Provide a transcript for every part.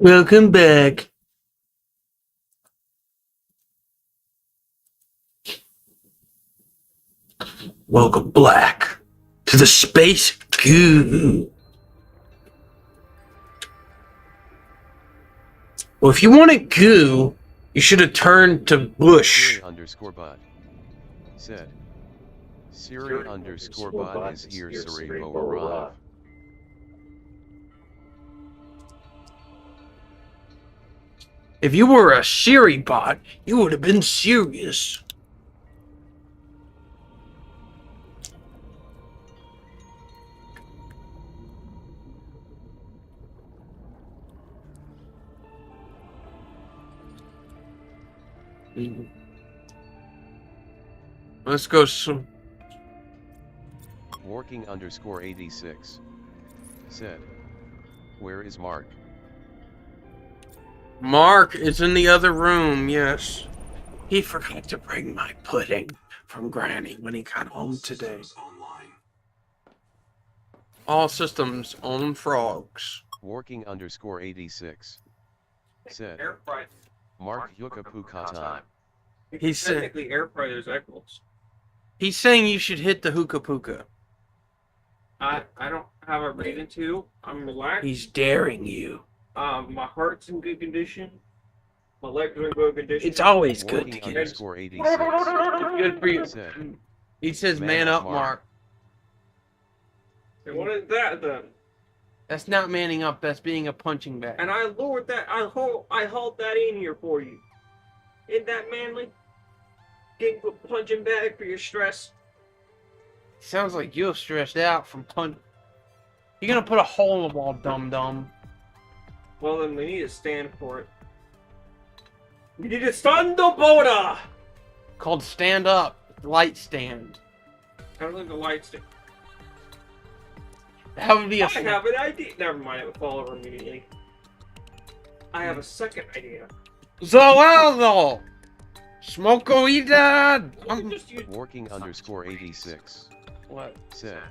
Welcome back. Welcome back to the space goo. Well, if you wanted goo, you should have turned to Bush. Siri_bot said. Siri_bot is here. Siri will arrive. If you were a Siri bot, you would have been serious. Let's go some. Working_86 said. Where is Mark? Mark is in the other room, yes. He forgot to bring my pudding from Granny when he got home today. All systems on frogs. Working_86 said. Mark Yukapuka. He's technically air fryers equals. He's saying you should hit the hookah puka. I don't have a reason to. I'm relaxed. He's daring you. My heart's in good condition. My legs are in good condition. It's always good to get it. Working_86 Good for you. said. He says, man up, Mark. And what is that then? That's not manning up. That's being a punching bag. And I lured that. I hauled that in here for you. Isn't that manly? Getting a punching bag for your stress. Sounds like you're stressed out from punch. You're gonna put a hole in the wall, dum-dum. Well, then we need to stand for it. We need to stand the border! Called stand up. Light stand. I don't think the lights do. That would be a... I have an idea. Never mind, it would fall over immediately. I have a second idea. Zoaldo! Smokeoida! You just use Working_86 What? said.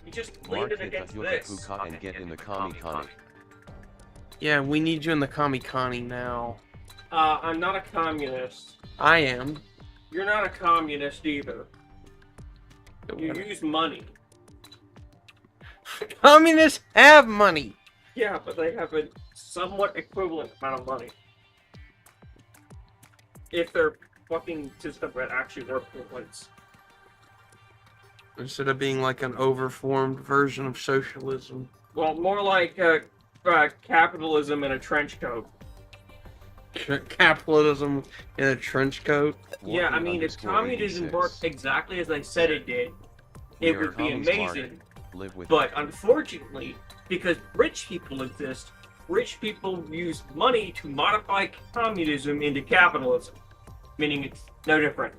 You just Mark leaned it hit against the this. Yukapuka and get in the Kami. Yeah, we need you in the Kami-Kani now. I'm not a communist. I am. You're not a communist either. You use money. Communists have money. Yeah, but they have a somewhat equivalent amount of money. If their fucking system would actually work for once. Instead of being like an overformed version of socialism. Well, more like capitalism in a trench coat. Capitalism in a trench coat. Yeah, I mean, if communism worked exactly as I said it did, it would be amazing. But unfortunately, because rich people exist, rich people use money to modify communism into capitalism. Meaning it's no different.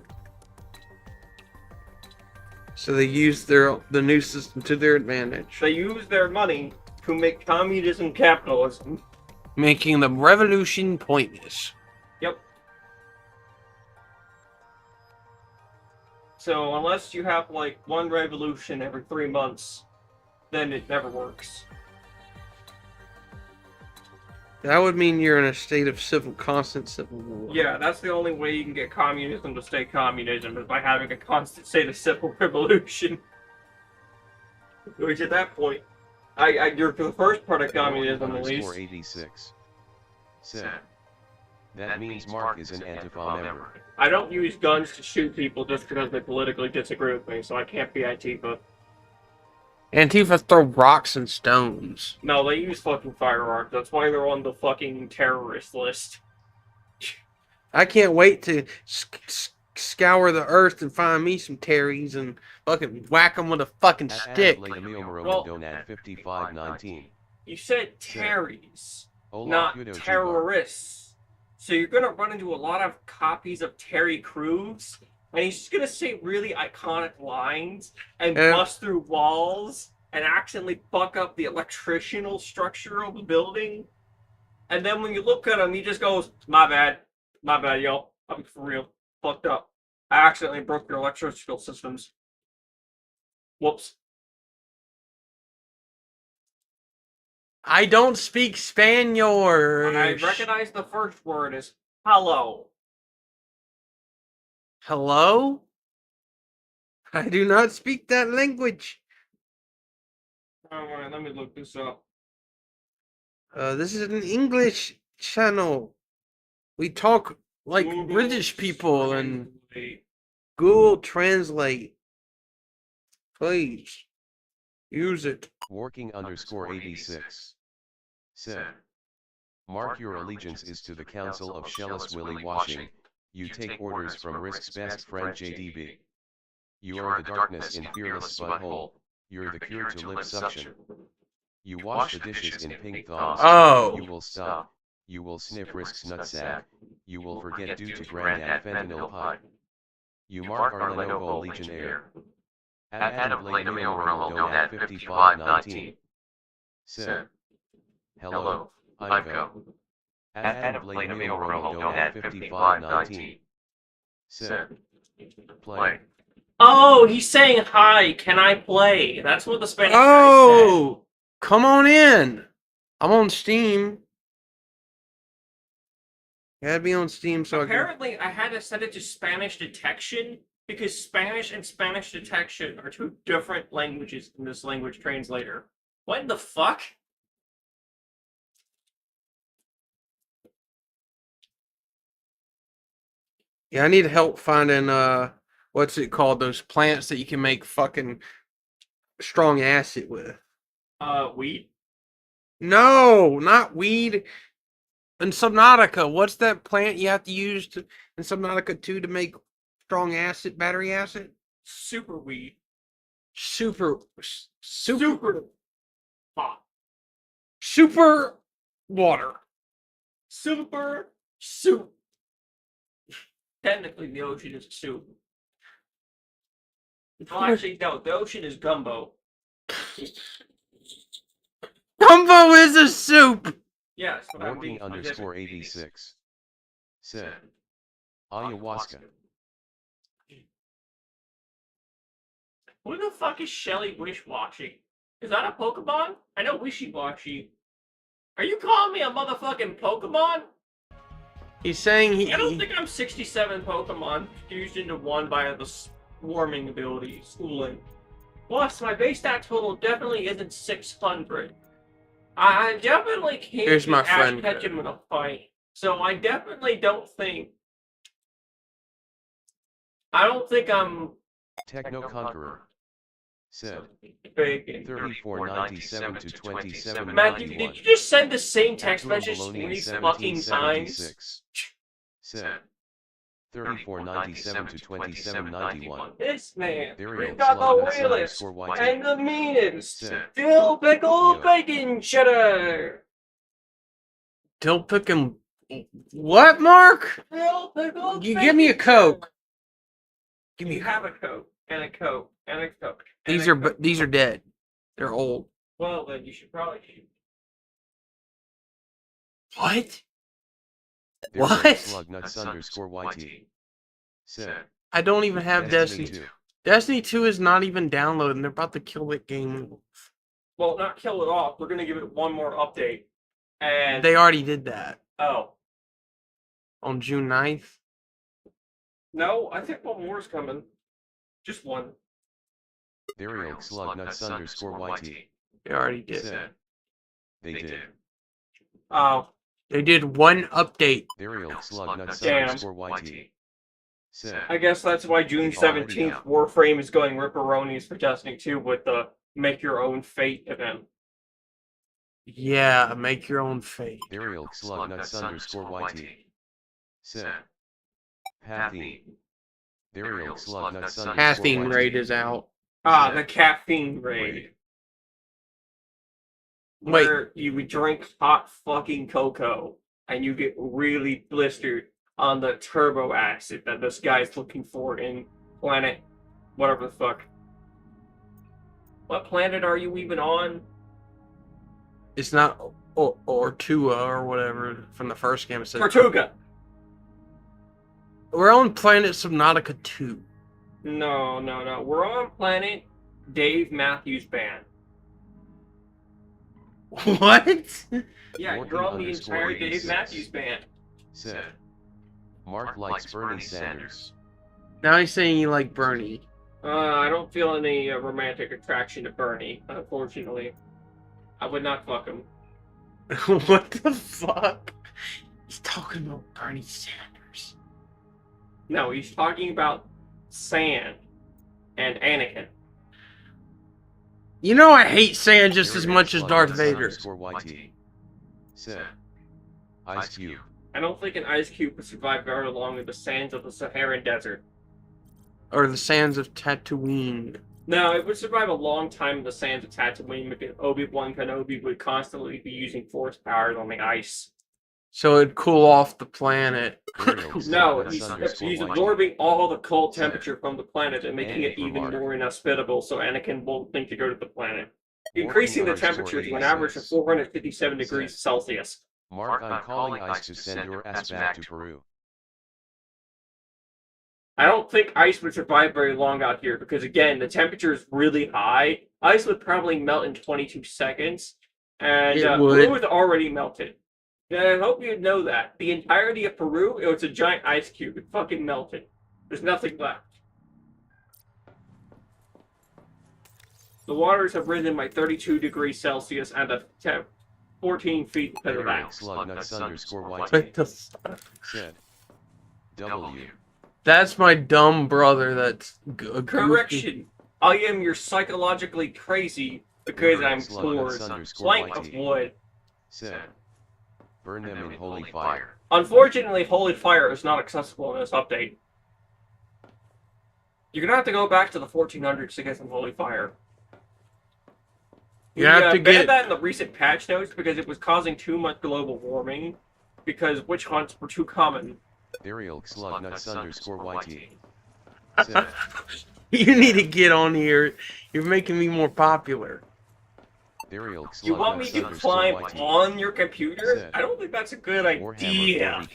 So they use the new system to their advantage. They use their money to make communism capitalism. Making the revolution pointless. Yep. So unless you have like one revolution every 3 months, then it never works. That would mean you're in a state of constant civil war. Yeah, that's the only way you can get communism to stay communism, is by having a constant state of civil revolution. Which at that point, you're for the first part of communism at least. Working_86 said. That means Mark is an Antifa member. I don't use guns to shoot people just because they politically disagree with me, so I can't be Antifa. Antifa throw rocks and stones. No, they use fucking firearms. That's why they're on the fucking terrorist list. I can't wait to scour the earth and find me some Terrys and fucking whack them with a fucking stick. Well, Donat 5519. You said Terrys, Hola, not Kudo Chuba. terrorists. So you're gonna run into a lot of copies of Terry Crews, and he's just gonna say really iconic lines and bust through walls and accidentally fuck up the electrical structure of the building. And then when you look at him, he just goes, my bad, yo. I'm for real. Fucked up. I accidentally broke your electrical systems. Whoops. I don't speak Spanish. I recognize the first word as hello. Hello? I do not speak that language. Alright, let me look this up. This is an English channel. We talk like Google British people and Translate. Google Translate. Please. Use it. Working_86. Said. Mark your allegiance is to the Council of Shellis Willie Washing. You take orders from Risk's best friend JDB. You are the darkness in fearless butthole. You're the cure to lip suction. You wash the dishes in pink thongs. Oh. You will stop. You will sniff Risk's nutsack. You will forget due to Grandad fentanyl pipe. You mark our Lenovo Legionnaire. Adam Blade Mail Donat 5519. Said. Hello, I'm Go. Adam Blade Mail Donat 5519. Said. Play. Oh, he's saying hi. Can I play? That's what the Spanish guy Oh, come on in. I'm on Steam. Gotta be on Steam so said. Apparently, I had to set it to Spanish detection because Spanish and Spanish detection are two different languages in this language translator. What the fuck? Yeah, I need help finding what's it called? Those plants that you can make fucking strong acid with. Weed? No, not weed. In Subnautica, what's that plant you have to use in Subnautica 2 to make strong acid, battery acid? Super weed. Super Hot. super water. Super soup. Technically, the ocean is a soup. Well, actually, no. The ocean is gumbo. Gumbo is a soup. Yes, but I'm being Working_86. Said. Ayahuasca. Who the fuck is Shelly Wishwashy? Is that a Pokemon? I know Wishy-Washy. Are you calling me a motherfucking Pokemon? He's saying I don't think I'm 67 Pokemon fused into one by the swarming ability, schooling. Plus, my base stat total definitely isn't 600. I definitely can't Here's my friend. catch him in a fight. So I definitely don't think... I don't think I'm... Techno Conqueror. Said. Bacon. 3497 to 2791. Matt, did you just send the same text message 3 fucking times? Said. 3497 to 2791. This man, There we've is got the slug realest underscore YT. and the meanest. Said. Dill pickle Yeah. bacon cheddar. Dill picking. What, Mark? Dill pickle. You give me a Coke. Give me You a have Coke. a Coke and a Coke and a Coke. And These a are Coke. these are dead. They're old. Well, then you should probably shoot. What? There What? is slug nuts underscore YT. Said. I don't even have Destiny 2. Destiny 2 is not even downloading. They're about to kill that game. Well, not kill it off. We're gonna give it one more update. And They already did that oh on June 9th. no, I think one more is coming. Just one. There slug nuts underscore YT. They already did. Said. They did. Oh, They did one update. There slug nuts Damn. underscore YT. Said. I guess that's why June It's already 17th out. Warframe is going ripperonis for Destiny 2 with the Make Your Own Fate event. Yeah, make your own fate. There slug nuts underscore YT. Said. Pathine. There slug nuts underscore Caffeine YT. raid is out. Ah, the caffeine raid. Wait. Where you would drink hot fucking cocoa and you get really blistered on the turbo acid that this guy's looking for in planet whatever the fuck. What planet are you even on? It's not Ortua or whatever from the first game. It said Tortuga. we're on planet Subnautica 2. No. We're on planet Dave Matthews Band. What? Yeah, Morgan you're on the underscore entire Dave 86 Matthews Band. Said. Mark likes Bernie Sanders. Now he's saying you like Bernie. I don't feel any romantic attraction to Bernie, unfortunately. I would not fuck him. What the fuck? He's talking about Bernie Sanders. No, he's talking about Sand and Anakin. You know I hate sand just as much as Slug Darth nuts Vader. underscore YT. Said. Ice Cube. I don't think an ice cube would survive very long in the sands of the Saharan Desert. Or the sands of Tatooine. No, it would survive a long time in the sands of Tatooine because Obi-Wan Kenobi would constantly be using force powers on the ice. So it'd cool off the planet. No, he's absorbing all the cold temperature from the planet and making it even more inhospitable so Anakin won't think to go to the planet. Increasing the temperature to an average of 457 degrees Celsius. Mark, I'm calling ice to send your ass back to Peru. I don't think ice would survive very long out here because, again, the temperature is really high. Ice would probably melt in 22 seconds, and Peru is already melted. And I hope you know that. The entirety of Peru, it was a giant ice cube. It fucking melted. There's nothing left. The waters have risen by 32 degrees Celsius and 14 feet because of that. Slug nuts underscore What YT. the fuck? Said. W. That's my dumb brother that's goofy. Correction. I am your psychologically crazy because I'm poor. Plank of wood. Said. Burn them in holy fire. Unfortunately, holy fire is not accessible in this update. You're gonna have to go back to the 1400s to get some holy fire. You have to banned get that in the recent patch notes because it was causing too much global warming. Because witch hunts were too common. Ariel slug nuts underscore YT. Said. You need to get on here. You're making me more popular. Ariel You want me to climb on your computer? Said. I don't think that's a good idea.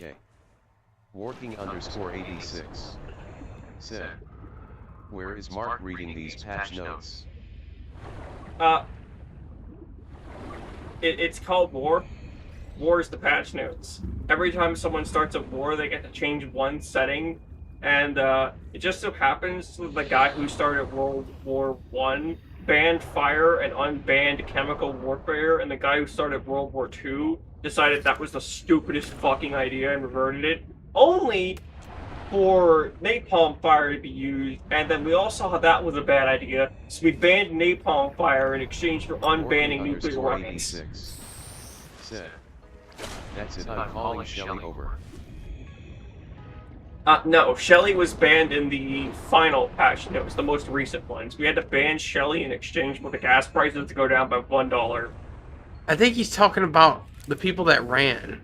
Warking underscore 86. Said. Where is Mark reading these patch notes? It's called War. War is the patch notes. Every time someone starts a war, they get to change one setting, and it just so happens that the guy who started World War I banned fire and unbanned chemical warfare, and the guy who started World War II decided that was the stupidest fucking idea and reverted it, only for napalm fire to be used, and then we all saw that was a bad idea, so we banned napalm fire in exchange for unbanning nuclear weapons. Said. That's it, I'm calling Shelly over. No, Shelly was banned in the final patch notes, the most recent ones. We had to ban Shelly in exchange for the gas prices to go down by $1. I think he's talking about the people that ran.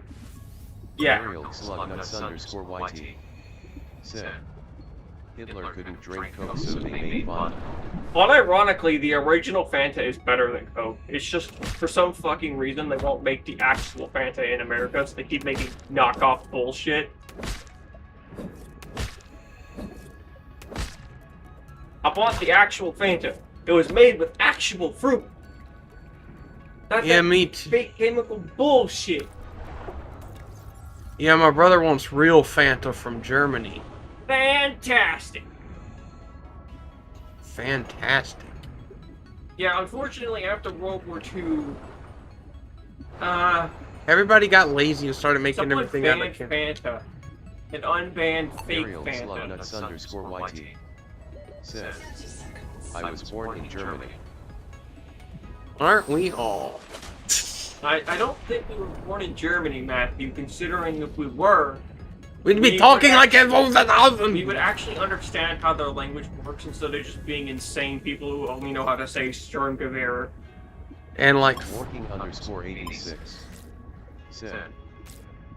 Yeah. Ariel slug nuts underscore YT. Said. Hitler couldn't drink Coke, so they made fun. Unironically, the original Fanta is better than Coke. It's just, for some fucking reason, they won't make the actual Fanta in America, so they keep making knockoff bullshit. I bought the actual Fanta. It was made with actual fruit. Not Yeah, that me too. fake chemical bullshit. Yeah, my brother wants real Fanta from Germany. Fantastic. Fantastic. Yeah, unfortunately, after World War II, Everybody got lazy and started making someone everything out banned of can. Fanta and unbanned fake Ariel slug Fanta. nuts underscore YT. Said. I was born in Germany. Aren't we all? I don't think we were born in Germany, Matthew, considering if we were, We'd be We talking would like it was we would actually understand how their language works instead of just being insane people who only know how to say Sturmgewehr. And like, Working underscore 86. Said.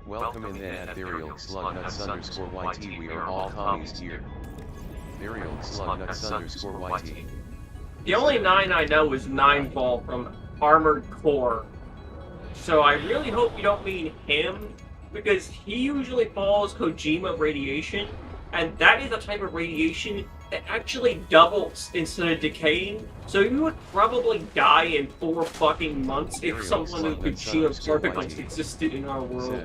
Welcome in then at Ariel slug nuts underscore YT. We are all commies here. Ariel slug nuts underscore YT. The only 9 I know is 9-Ball from Armored Core. So I really hope you don't mean him, because he usually follows Kojima radiation, and that is a type of radiation it actually doubles instead of decaying. So you would probably die in 4 fucking months if someone who could shield particles existed in our world.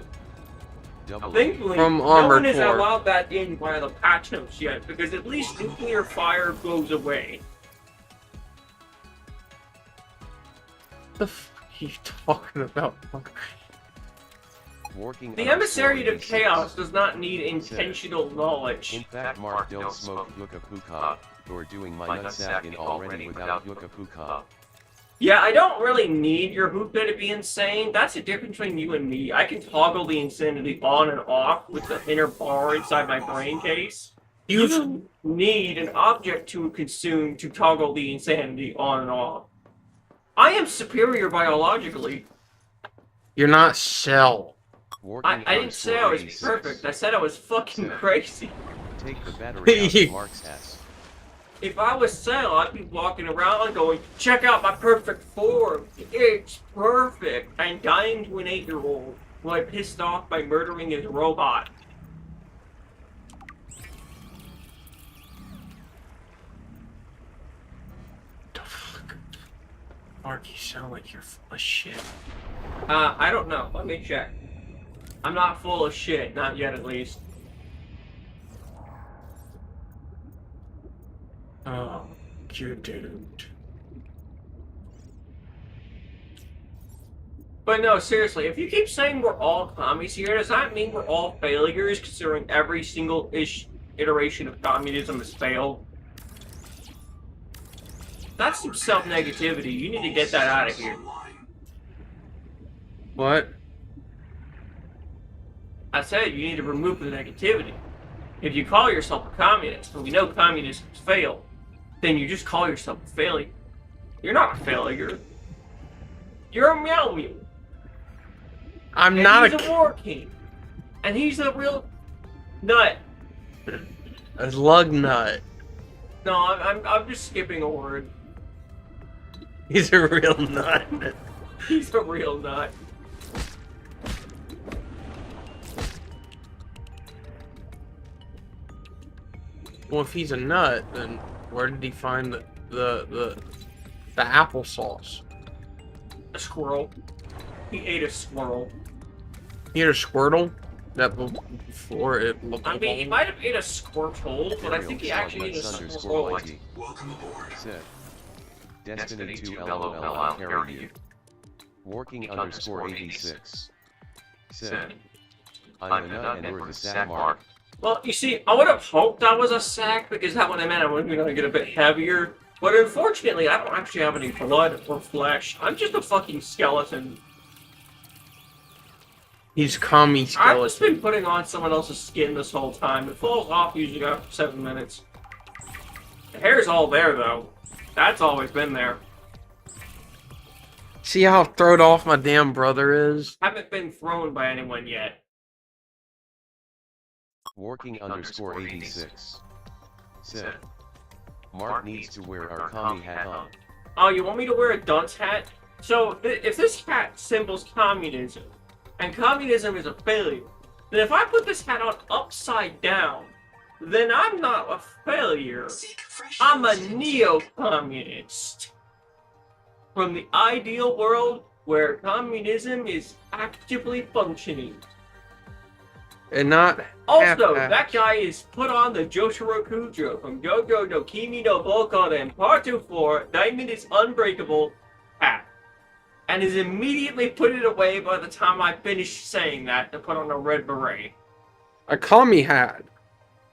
Thankfully, From no Armored one has Core. allowed that in by the patch notes yet, because at least nuclear fire goes away. The f are you talking about? The emissary of chaos does not need intentional knowledge. In fact, Mark, don't smoke yucca puka, or doing my nutsack in already without yucca puka. Yeah, I don't really need your hookah to be insane. That's the difference between you and me. I can toggle the insanity on and off with the inner bar inside my brain case. You need an object to consume to toggle the insanity on and off. I am superior biologically. You're not Cell. I didn't say I was perfect. I said I was fucking crazy. Take the battery out of Mark's ass. If I was Cell, I'd be walking around going, check out my perfect form. It's perfect. And dying to an 8-year-old who I pissed off by murdering his robot. The fuck? Mark, you sound like you're full of shit. I don't know. Let me check. I'm not full of shit. Not yet, at least. Oh, you didn't. But no, seriously, if you keep saying we're all commies here, does that mean we're all failures, considering every single iteration of communism has failed? That's some self-negativity. You need to get that out of here. What? I said you need to remove the negativity. If you call yourself a communist, and we know communism has failed, then you just call yourself a failure. You're not a failure. You're a meow meow. I'm And not he's a war king. And he's a real nut. a lug nut. No, I'm just skipping a word. He's a real nut. He's a real nut. Well, if he's a nut, then where did he find the applesauce? A squirrel. He ate a squirrel. He had a Squirtle that before it looked I like mean, he might have ate a squirtle, but I think he actually ate a squirrel. Welcome aboard. Destiny 2 LOL, I'll carry you. Working underscore 86. Said. I'm a nut and we're the sad Mark. Well, you see, I would have hoped I was a sack, because that would have meant I would be going to get a bit heavier. But unfortunately, I don't actually have any blood or flesh. I'm just a fucking skeleton. He's commie I've just skeleton. been putting on someone else's skin this whole time. It falls off usually after 7 minutes. The hair's all there, though. That's always been there. See how throwed off my damn brother is? Haven't been thrown by anyone yet. Working underscore 86. Said. Mark needs to wear our commie hat on. Oh, you want me to wear a dunce hat? So, if this hat symbols communism, and communism is a failure, then if I put this hat on upside down, then I'm not a failure. I'm a neo-communist. From the ideal world where communism is actively functioning. And not Also, half-assed. that guy is put on the Joshua Kujo from Go-Go no Kimi no Volcon and Part 2-4 Diamond is Unbreakable hat. And is immediately put it away by the time I finish saying that to put on a red beret. A commie hat.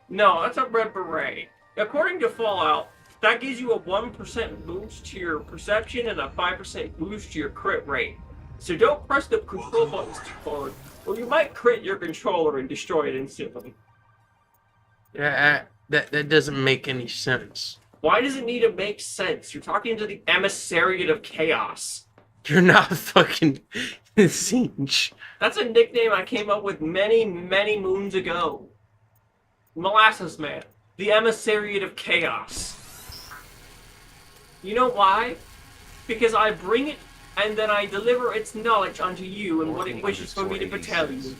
No, that's a red beret. According to Fallout, that gives you a 1% boost to your perception and a 5% boost to your crit rate. So don't press the control buttons too hard, or you might crit your controller and destroy it instantly. Yeah, that doesn't make any sense. Why does it need to make sense? You're talking to the emissariat of chaos. You're not fucking Zinch. That's a nickname I came up with many, many moons ago. Molasses Man. The emissariat of chaos. You know why? Because I bring it and then I deliver its knowledge unto you and what it wishes for me to tell you.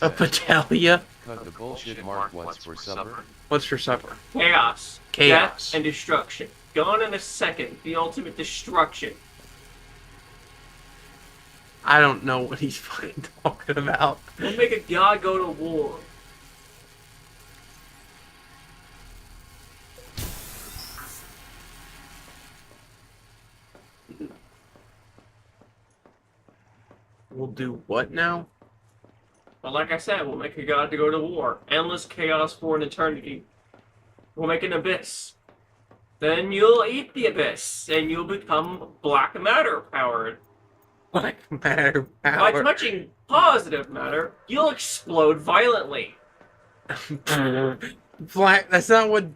A Patalia? Cut the bullshit, Mark. What's for supper? What's for supper? Chaos. Chaos. Death and destruction. Gone in a second. The ultimate destruction. I don't know what he's fucking talking about. We'll make a god go to war. We'll do what now? But like I said, we'll make a god to go to war. Endless chaos for an eternity. We'll make an abyss. Then you'll eat the abyss, and you'll become black matter powered. Black matter By power. touching positive matter, you'll explode violently. Black. That's not what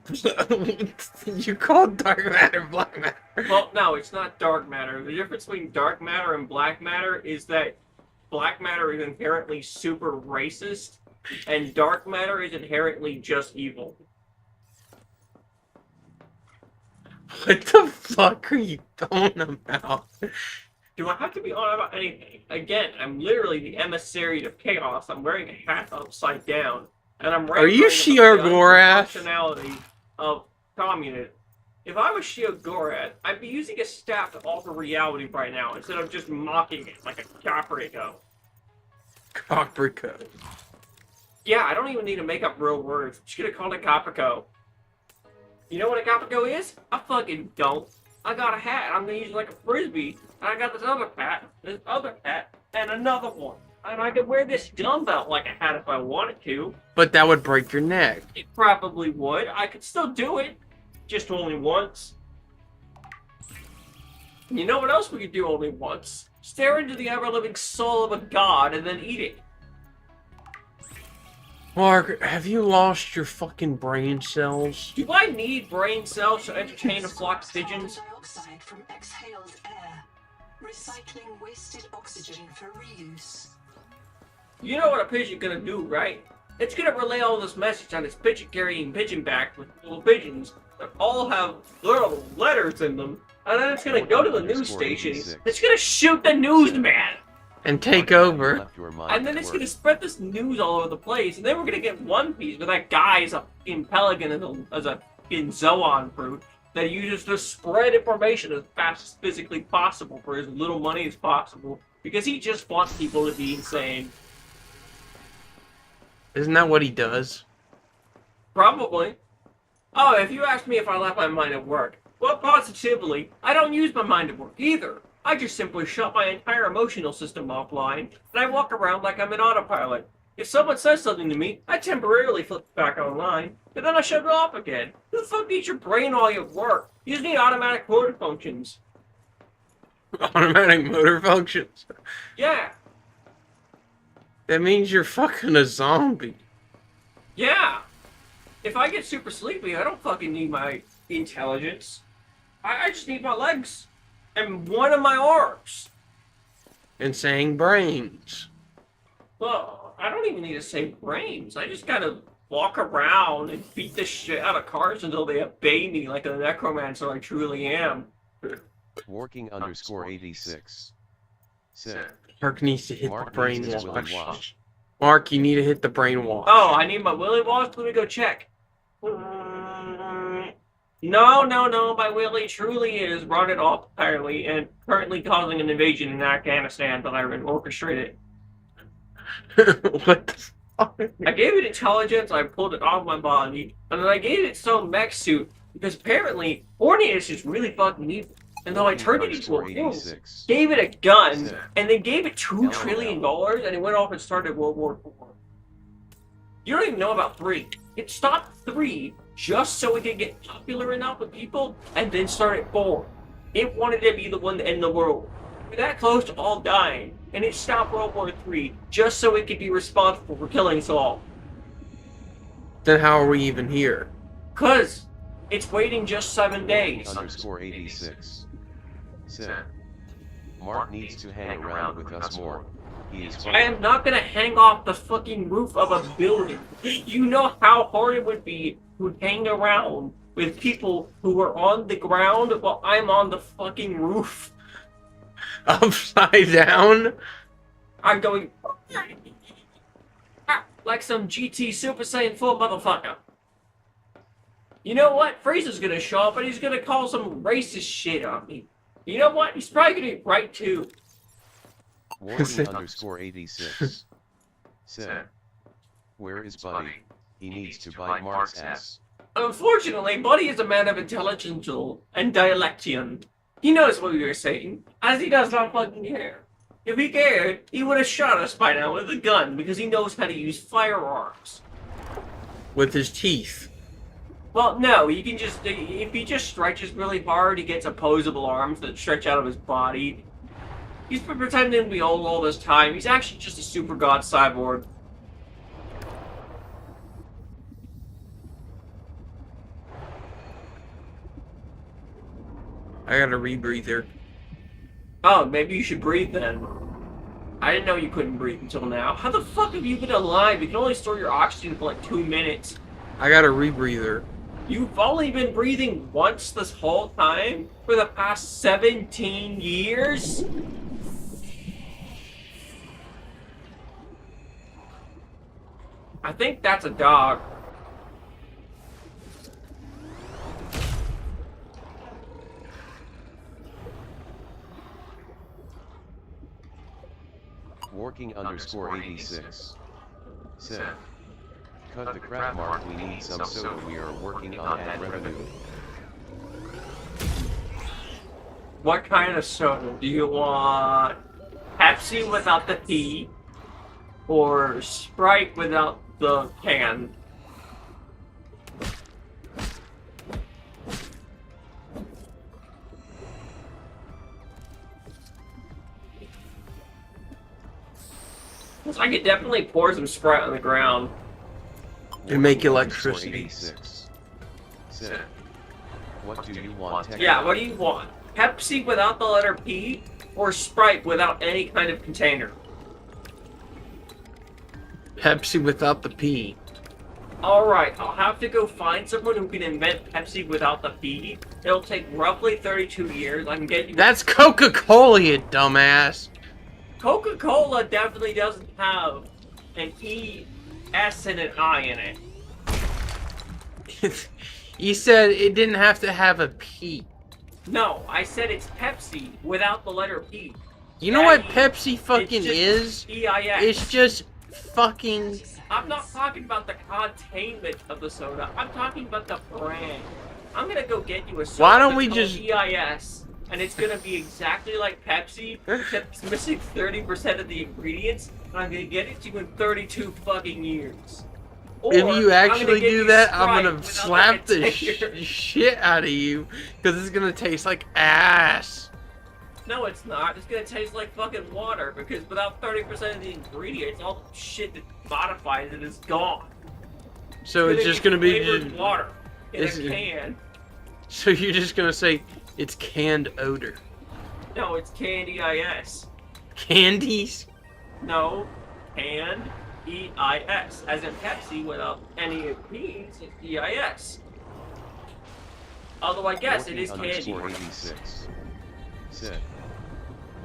you call dark matter. Black matter. Well, no, it's not dark matter. The difference between dark matter and black matter is that black matter is inherently super racist, and dark matter is inherently just evil. What the fuck are you talking about? Do I have to be on about anything? Again, I'm literally the emissary of chaos. I'm wearing a hat upside down, and I'm Are you ranting about the Sheogorath? functionality of communism. If I was Sheogorath, I'd be using a staff to alter reality right now instead of just mocking it like a caprico. Caprico. Yeah, I don't even need to make up real words. I'm just gonna call it caprico. You know what a caprico is? I fucking don't. I got a hat. I'm gonna use it like a frisbee. And I got this other hat, and another one. And I could wear this dumbbell like a hat if I wanted to. But that would break your neck. It probably would. I could still do it. Just only once. You know what else we could do only once? Stare into the ever-living soul of a god and then eat it. Mark, have you lost your fucking brain cells? Do I need brain cells to entertain a flock of pigeons? Dioxide from exhaled air. Recycling wasted oxygen for reuse. You know what a pigeon's gonna do, right? It's gonna relay all this message on its pigeon-carrying pigeon back with little pigeons that all have little letters in them, and then it's gonna go to the news station. It's gonna shoot the newsman, And take over. Left your mind and then at it's work. gonna spread this news all over the place, and then we're gonna get One Piece where that guy is a in Pelican as a in Zoan fruit that uses to spread information as fast as physically possible for as little money as possible because he just wants people to be insane. Isn't that what he does? Probably. Oh, if you ask me if I left my mind at work, well, positively, I don't use my mind at work either. I just simply shut my entire emotional system offline, and I walk around like I'm an autopilot. If someone says something to me, I temporarily flip back online, but then I shut it off again. Who the fuck needs your brain while you work? You just need automatic motor functions. Automatic motor functions. Yeah, That means you're fucking a zombie. yeah. If I get super sleepy, I don't fucking need my intelligence. I just need my legs. And one of my arms. And saying brains. Well, I don't even need to say brains. I just gotta walk around and beat the shit out of cars until they obey me like a necromancer I truly am. Working _86. Said. Mark needs to hit Mark the brain needs his Willy wash. wash. Mark, you need to hit the brain wash. Oh, I need my Willy wash? Let me go check. No, my Willy truly is rotted off entirely and currently causing an invasion in Afghanistan that I orchestrated. What the fuck? I gave it intelligence, I pulled it off my body, and then I gave it some mech suit, because apparently horniness is really fucking evil. And though I turned it into a wolf, 86. gave it a gun, Said. and then gave it $2 LOL. trillion, and it went off and started World War IV. You don't even know about 3. It stopped 3 just so it could get popular enough with people, and then started 4. It wanted to be the one to end the world. We're that close to all dying, and it stopped World War III just so it could be responsible for killing us all. Then how are we even here? 'Cause it's waiting just 7 days. _86. Said. Mark needs to hang around with us more. He is I am not gonna hang off the fucking roof of a building. You know how hard it would be to hang around with people who are on the ground while I'm on the fucking roof. Upside down? I'm going. Like some GT Super Saiyan 4 motherfucker. You know what? Frieza's gonna show up and he's gonna call some racist shit on me. You know what? He's probably gonna be right too. Warden_86 said, "Where is Buddy? He needs to bite Mark's ass." Unfortunately, Buddy is a man of intelligence and dialectium. He knows what we were saying, as he does not fucking care. If he cared, he would have shot us by now with a gun, because he knows how to use firearms. With his teeth. Well, no, he can just, if he just stretches really hard, he gets opposable arms that stretch out of his body. He's been pretending to be old all this time. He's actually just a super god cyborg. I got a rebreather. Oh, maybe you should breathe then. I didn't know you couldn't breathe until now. How the fuck have you been alive? You can only store your oxygen for like 2 minutes. I got a rebreather. You've only been breathing once this whole time? For the past 17 years? I think that's a dog. Working_86 said, "Cut the crap, Mark. We need some soda. We are working on ad revenue." What kind of soda? Do you want Pepsi without the P? Or Sprite without the can? I could definitely pour some Sprite on the ground. And make electricity. Working_86 said, "What do you want? Yeah, what do you want? Pepsi without the letter P? Or Sprite without any kind of container? Pepsi without the P. Alright, I'll have to go find someone who can invent Pepsi without the P. It'll take roughly 32 years. I can get you... That's Coca-Cola, you dumbass. Coca-Cola definitely doesn't have an E, S, and an I in it. You said it didn't have to have a P. No, I said it's Pepsi without the letter P. You know what Pepsi fucking is? E-I-S. It's just fucking... I'm not talking about the containment of the soda. I'm talking about the brand. I'm gonna go get you a soda. Why don't we that's called just... EIS, and it's gonna be exactly like Pepsi, except it's missing 30% of the ingredients, and I'm gonna get it to you in 32 fucking years. Or, If you actually get do you that, Sprite I'm gonna without slap the container. shit out of you, because it's gonna taste like ass. No, it's not. It's gonna taste like fucking water, because without 30% of the ingredients, all the shit that modifies it is gone. So it's just gonna be... flavored water in a It's- can. So you're just gonna say it's canned odor. No, it's canned EIS. Candies? No, canned EIS. As in Pepsi without any of these, it's EIS. Although I guess it is candy. Working_86 said,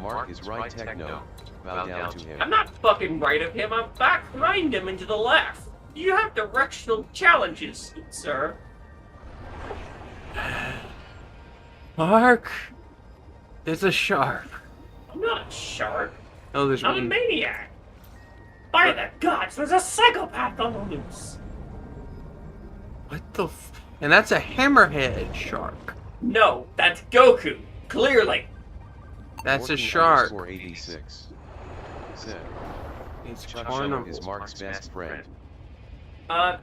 "Mark is right, techno. Bow down to him." I'm not fucking right of him, I'm back behind him and to the left. You have directional challenges, sir. Mark, there's a shark. I'm not a shark. Oh, there's I'm a one. maniac. By the gods, there's a psychopath on the loose. What the f... And that's a hammerhead shark. No, that's Goku. Clearly. That's a shark. Working_86 said, It's "Chuck carnival. Schumer is Mark's best friend."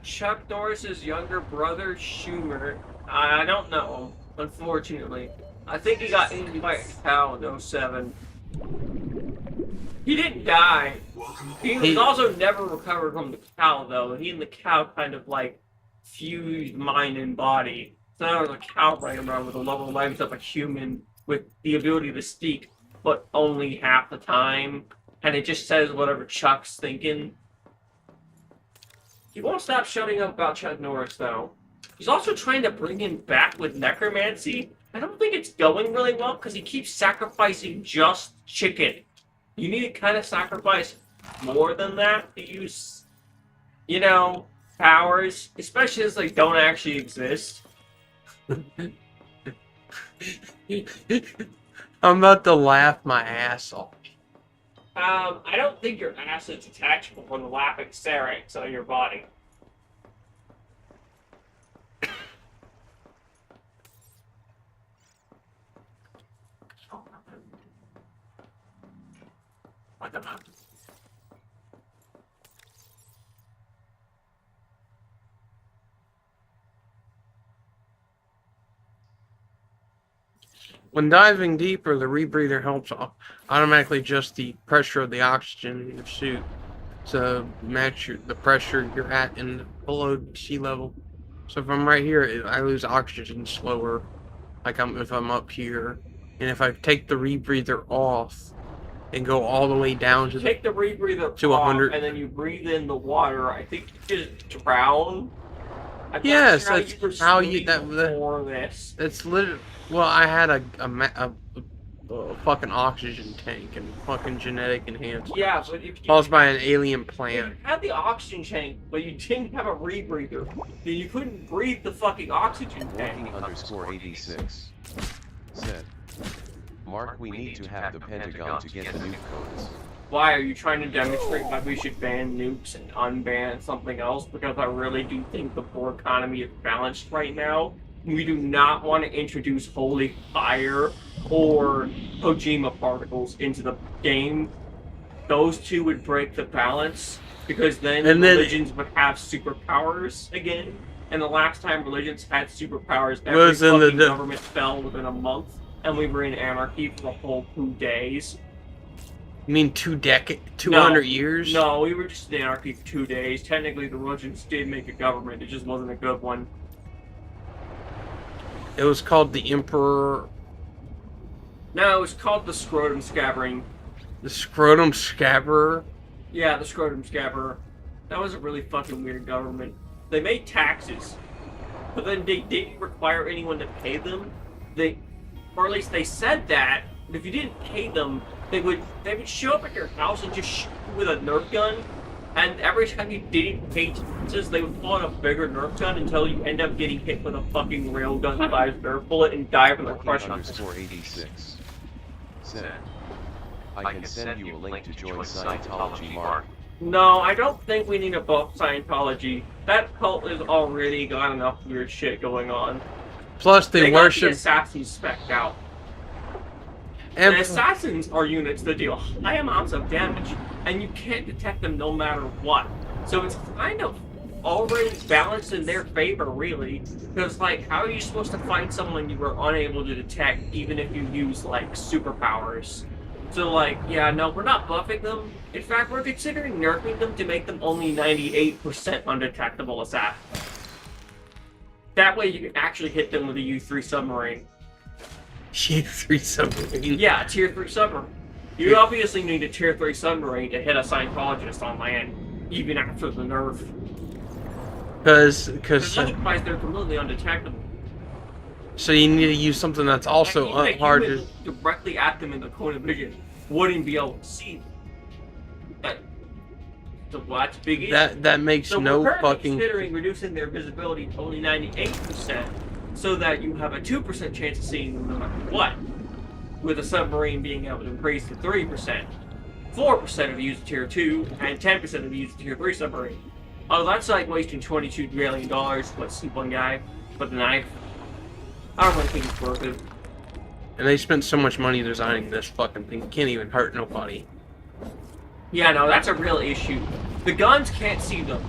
Chuck Norris's younger brother, Schumer. I don't know, unfortunately. I think he got eaten by a cow in 07. He didn't die. He was also never recovered from the cow, though. He and the cow kind of, like, fused mind and body. So now there's a cow running around with the level legs of a human with the ability to speak, but only half the time. And it just says whatever Chuck's thinking. He won't stop shutting up about Chuck Norris, though. He's also trying to bring him back with necromancy. I don't think it's going really well because he keeps sacrificing just chicken. You need to kind of sacrifice more than that to use You know, powers, especially as they don't actually exist. I'm about to laugh my ass off. I don't think your acid's detachable from the laughing pharynx on your body. What the fuck? When diving deeper, the rebreather helps automatically adjust the pressure of the oxygen in your suit to match the pressure you're at in below sea level. So if I'm right here, I lose oxygen slower, like if I'm up here. And if I take the rebreather off and go all the way down to Take the rebreather to off, 100. and then you breathe in the water. I think you just drown. I'm Yes, not sure that's how you before this. It's literally. Well, I had a fucking oxygen tank and fucking genetic enhancement. Yeah, but if you Caused by an alien if plant. you had the oxygen tank, but you didn't have a rebreather, then you couldn't breathe the fucking oxygen tank. Walking_86 said, Mark, we need to have the Pentagon to get the nuke codes. Why are you trying to demonstrate why we should ban nukes and unban something else? Because I really do think the poor economy is balanced right now. We do not want to introduce holy fire or Kojima particles into the game. Those two would break the balance because then religions would have superpowers again. And the last time religions had superpowers, every fucking government fell within a month, and we were in anarchy for a whole 2 days. You mean 200 years? No, we were just in anarchy for 2 days. Technically, the religions did make a government. It just wasn't a good one. It was called the Emperor. No, it was called the Scrotum Scabbering. The Scrotum Scabber? Yeah, the Scrotum Scabber. That was a really fucking weird government. They made taxes, but then they didn't require anyone to pay them. Or at least they said that. But if you didn't pay them, they would show up at your house and just shoot you with a Nerf gun. And every time you didn't pay taxes, they would pull out a bigger Nerf gun until you end up getting hit with a fucking railgun-sized Nerf bullet and die from the crush on Walking_86 said, I can send you a link to join Scientology, Mark. No, I don't think we need to buff Scientology. That cult has already got enough weird shit going on. Plus, they worship. Got the assassins spec'd out. And the assassins are units that deal high amounts of damage, and you can't detect them no matter what. So it's kind of already balanced in their favor, really. Because, like, how are you supposed to find someone you were unable to detect, even if you use, like, superpowers? So, like, yeah, no, we're not buffing them. In fact, we're considering nerfing them to make them only 98% undetectable assassins. That way you can actually hit them with a U-3 submarine. U-3 submarine? Yeah, a Tier 3 submarine. You obviously need a Tier 3 submarine to hit a Scientologist on land, even after the nerf. Because otherwise they're completely undetectable. So you need to use something that's also hard to... directly at them in the cone of vision wouldn't be able to see them. So that's big issue. That makes no fucking... considering reducing their visibility to only 98%, so that you have a 2% chance of seeing them no matter what. With a submarine being able to increase to 3%. 4% of you use a Tier 2, and 10% of you use a Tier 3 submarine. Oh, that's like wasting $22 million. Let's see one guy with a knife. I don't really think it's worth it. And they spent so much money designing this fucking thing. It can't even hurt nobody. Yeah, no, that's a real issue. The guns can't see them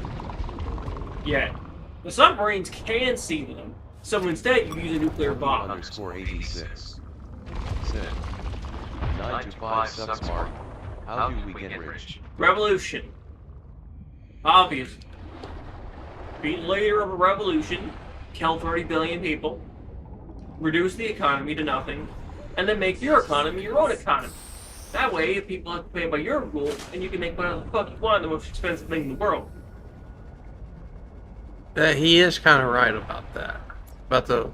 yet. The submarines can see them. So instead, you use a nuclear bomb. Walking_86 said, 9 to 5 subsmart. How do we get rich? Revolution. Obvious. Be the leader of a revolution, kill 30 billion people, reduce the economy to nothing, and then make your economy your own economy. That way, people have to play by your rules, and you can make whatever the fuck you want, the most expensive thing in the world. He is kind of right about that. About the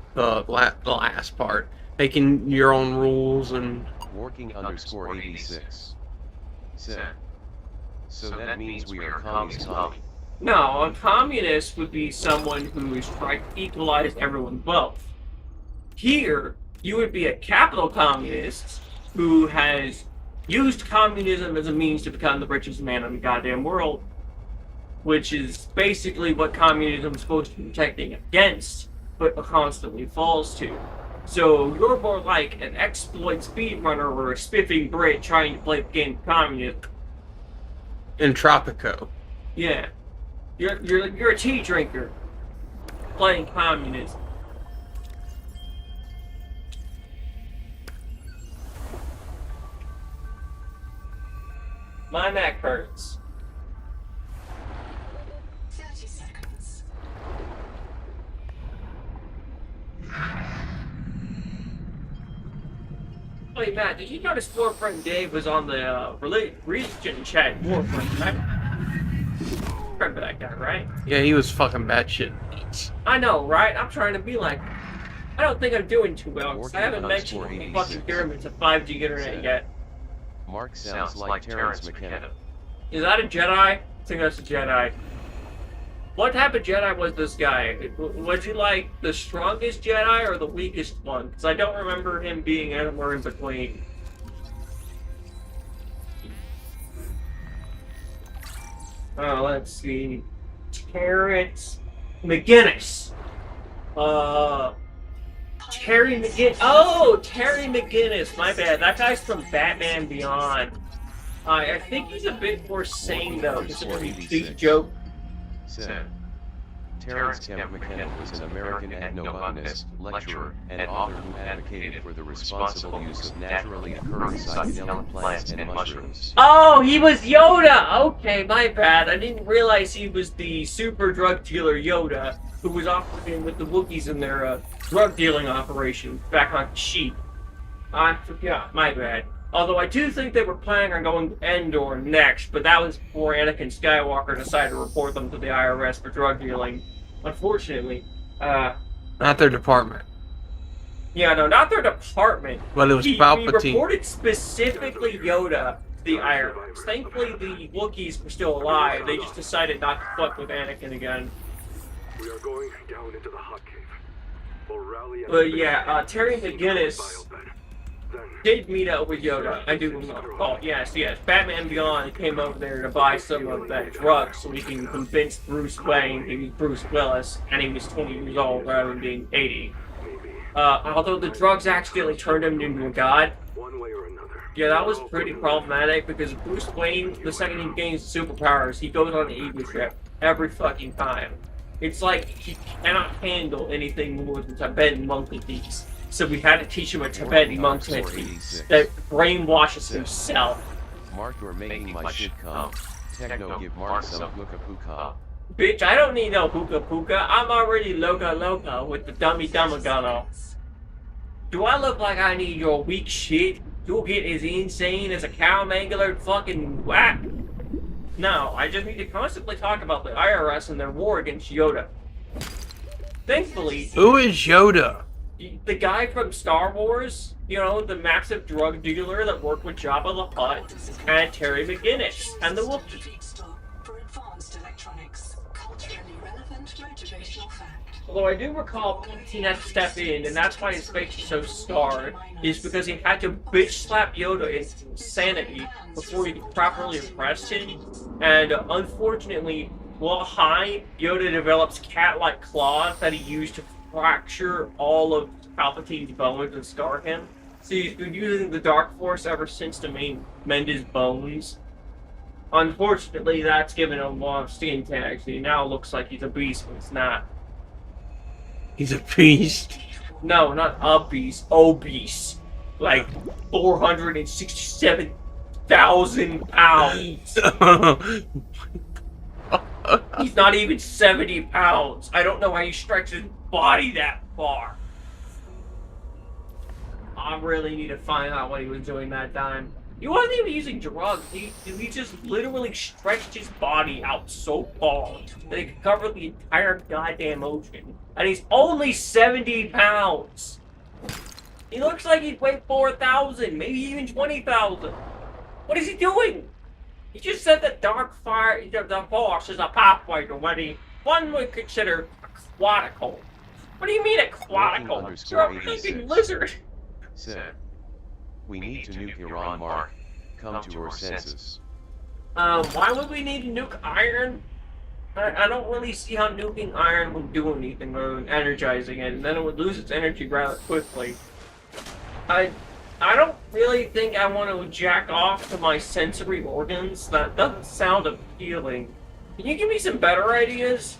last part. Making your own rules and... Walking_86 said, so that means we are commies, Tommy. No, a communist would be someone who is trying to equalize everyone's wealth. Here, you would be a capital communist who has used communism as a means to become the richest man in the goddamn world, which is basically what communism is supposed to be protecting against, but constantly falls to. So you're more like an exploit speedrunner or a spiffing Brit trying to play the game of communism. In Tropico. Yeah. You're a tea drinker playing communism. My neck hurts. 30 seconds. Hey Matt, did you notice Warfriend Dave was on the religion chat Warfriend, right? Remember that guy, right? Yeah, he was fucking batshit nuts. I know, right? I'm trying to be like, I don't think I'm doing too well, because I Working haven't on mentioned score any 86. fucking pyramids of 5G internet yet. Mark sounds like Terrence McKenna. Is that a Jedi? I think that's a Jedi. What type of Jedi was this guy? Was he like the strongest Jedi or the weakest one? Because I don't remember him being anywhere in between. Let's see. Terrence McGinnis. Terry McGinnis. Oh, Terry McGinnis. My bad. That guy's from Batman Beyond. I think he's a bit more sane though. He's a pretty big joke. Said. Terrence Kemp McKenna was an American ethnobotanist, lecturer, and author who advocated for the responsible use of naturally occurring psychedelic plants and mushrooms. Oh, he was Yoda! Okay, my bad. I didn't realize he was the super drug dealer Yoda, who was operating with the Wookiees in their drug dealing operation back on Kashyyyk. I forgot, my bad. Although I do think they were planning on going to Endor next, but that was before Anakin Skywalker decided to report them to the IRS for drug dealing. Unfortunately, Not their department. yeah, no, not their department. But it was He Palpatine. reported specifically Yoda to the IRS. Thankfully, the Wookiees were still alive. They just decided not to fuck with Anakin again. We are going down into the hot cave. We'll rally But yeah, Terry McGinnis did meet up with Yoda. I do remember. Oh, yes. Batman Beyond came over there to buy some of that drug so he can convince Bruce Wayne he was Bruce Willis and he was 20 years old rather than being 80. Although the drugs accidentally turned him into a god. One way or another. Yeah, that was pretty problematic because Bruce Wayne, the second he gains superpowers, he goes on the ego trip every fucking time. It's like he cannot handle anything more than Tibetan monkey teeth. So we had to teach him a Tibetan monk technique that brainwashes himself. Mark, you're making my shit come. Techno, give Mark some hookah puka. Bitch, I don't need no hookah puka. I'm already loca with the dummy dumagano. Do I look like I need your weak shit? You'll get as insane as a cow mangler fucking whack. No, I just need to constantly talk about the IRS and their war against Yoda. Thankfully, Who is Yoda? the guy from Star Wars, you know, the massive drug dealer that worked with Jabba the Hutt, and Terry McGinnis, and the Wookiee. Feedstock for advanced electronics. Culturally relevant motivational fact. Although I do recall Palpatine had to step in, and that's why his face is so scarred, is because he had to bitch slap Yoda into insanity before he could properly impress him. And unfortunately, while high, Yoda develops cat-like claws that he used to fracture all of Palpatine's bones and scar him. So he's been using the Dark Force ever since to mend his bones. Unfortunately, that's given him a lot of skin tags. He now looks like he's a beast, but it's not. He's a beast. No, not a beast, obese. Like 467,000 pounds. He's not even 70 pounds. I don't know how he stretches his body that far. I really need to find out what he was doing that time. He wasn't even using drugs. He just literally stretched his body out so far that he could cover the entire goddamn ocean. And he's only 70 pounds. He looks like he'd weigh 4,000, maybe even 20,000. What is he doing? You just said that dark fire, the force is a pathway to one would consider aquatical. What do you mean aquatical? You're a freaking lizard. Said. We need to nuke Iran, Mark. Come to your senses. Why would we need to nuke iron? I don't really see how nuking iron would do anything other than energizing it, and then it would lose its energy rather quickly. I don't really think I want to jack off to my sensory organs. That doesn't sound appealing. Can you give me some better ideas?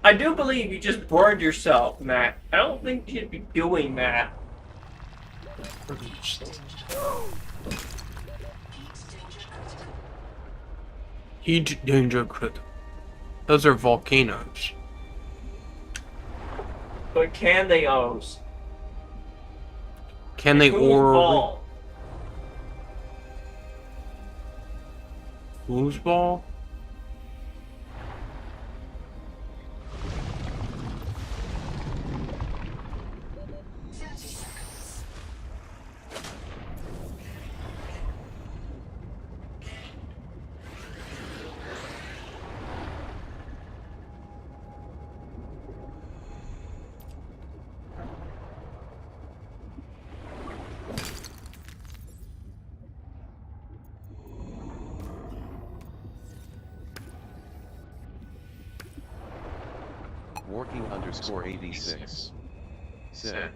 I do believe you just burned yourself, Matt. I don't think you should be doing that. Heat danger critical. Those are volcanoes. But can they O's? Can they Whose or ball? whose ball? Working_86. Said.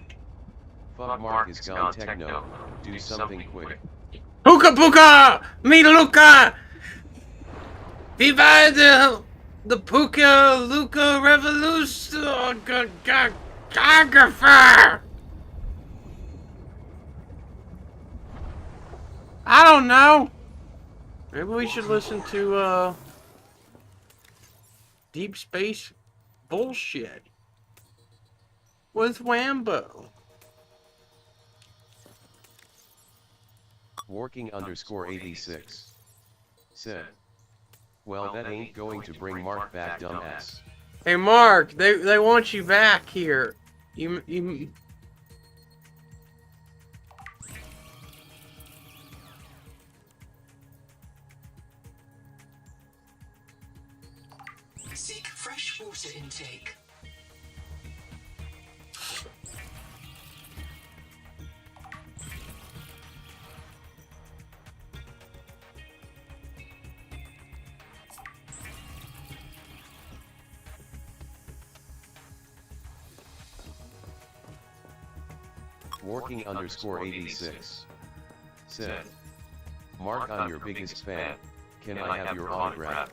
Fuck Mark is gone techno. Do something quick. Hookah Puka! Me Luca! Viva the Puka Luca Revolution! I don't know. Maybe we should listen to Deep Space Bullshit with Wambo. Working_86. Said. Well, that ain't going to bring Mark back, dumbass. Hey Mark, they want you back here. You Seek fresh water intake. Working_86. Said. Mark, I'm your biggest fan. Can I have your autograph?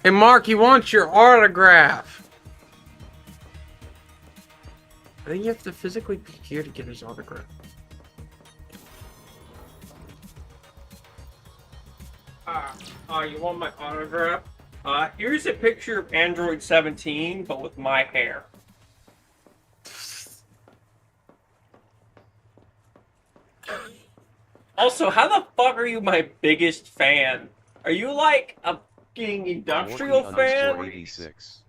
Hey Mark, he wants your autograph. I think you have to physically be here to get his autograph. You want my autograph? Here's a picture of Android 17, but with my hair. Also, how the fuck are you my biggest fan? Are you like a fucking industrial fan? Working_86.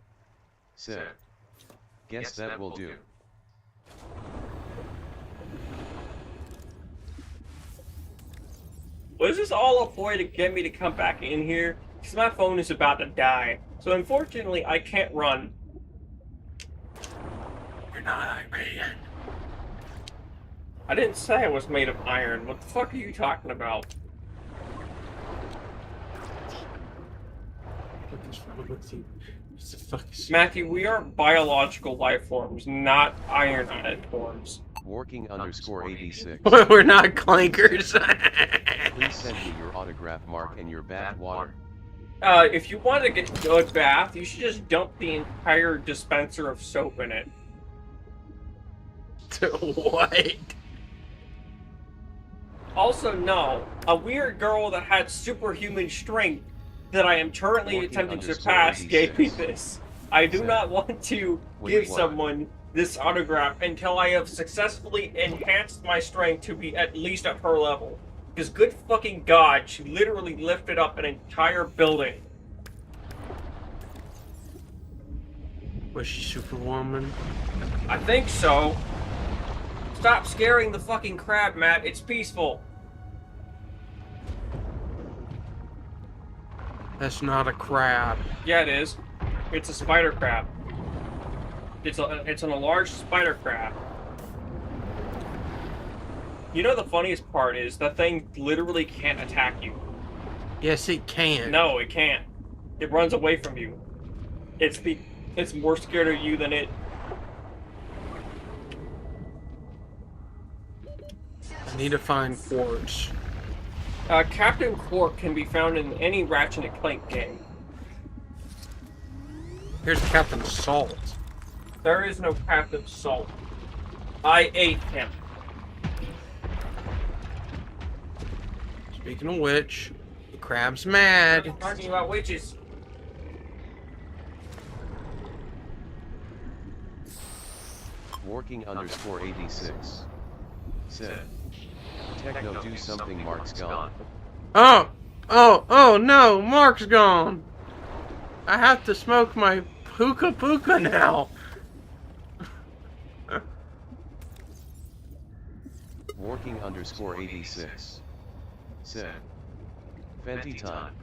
Said. Guess that will do. Was this all a ploy to get me to come back in here? Because my phone is about to die. So unfortunately, I can't run. We're not Iran. I didn't say I was made of iron. What the fuck are you talking about? Matthew, we are biological life forms, not iron-added forms. Working_86. We're not clankers. Please send me your autograph, Mark, and your bath water. If you want to get a good bath, you should just dump the entire dispenser of soap in it. What? Also, no. A weird girl that had superhuman strength that I am currently attempting to surpass gave me this. I do not want to give someone this autograph until I have successfully enhanced my strength to be at least at her level. Because good fucking god, she literally lifted up an entire building. Was she Superwoman? I think so. Stop scaring the fucking crab, Matt. It's peaceful. That's not a crab. Yeah, it is. It's a spider crab. It's a large spider crab. You know the funniest part is that thing literally can't attack you. Yes, it can. No, it can't. It runs away from you. It's more scared of you than it. I need to find quartz. Captain Quark can be found in any Ratchet and Clank game. Here's Captain Salt. There is no Captain Salt. I ate him. Speaking of which, the crab's mad. I'm talking about witches. Working_86 said, Techno do something, Mark's gone. Oh no, Mark's gone. I have to smoke my puka puka now. Working_86 said, Fenty time.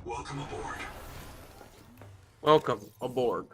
Welcome aboard. Welcome aboard.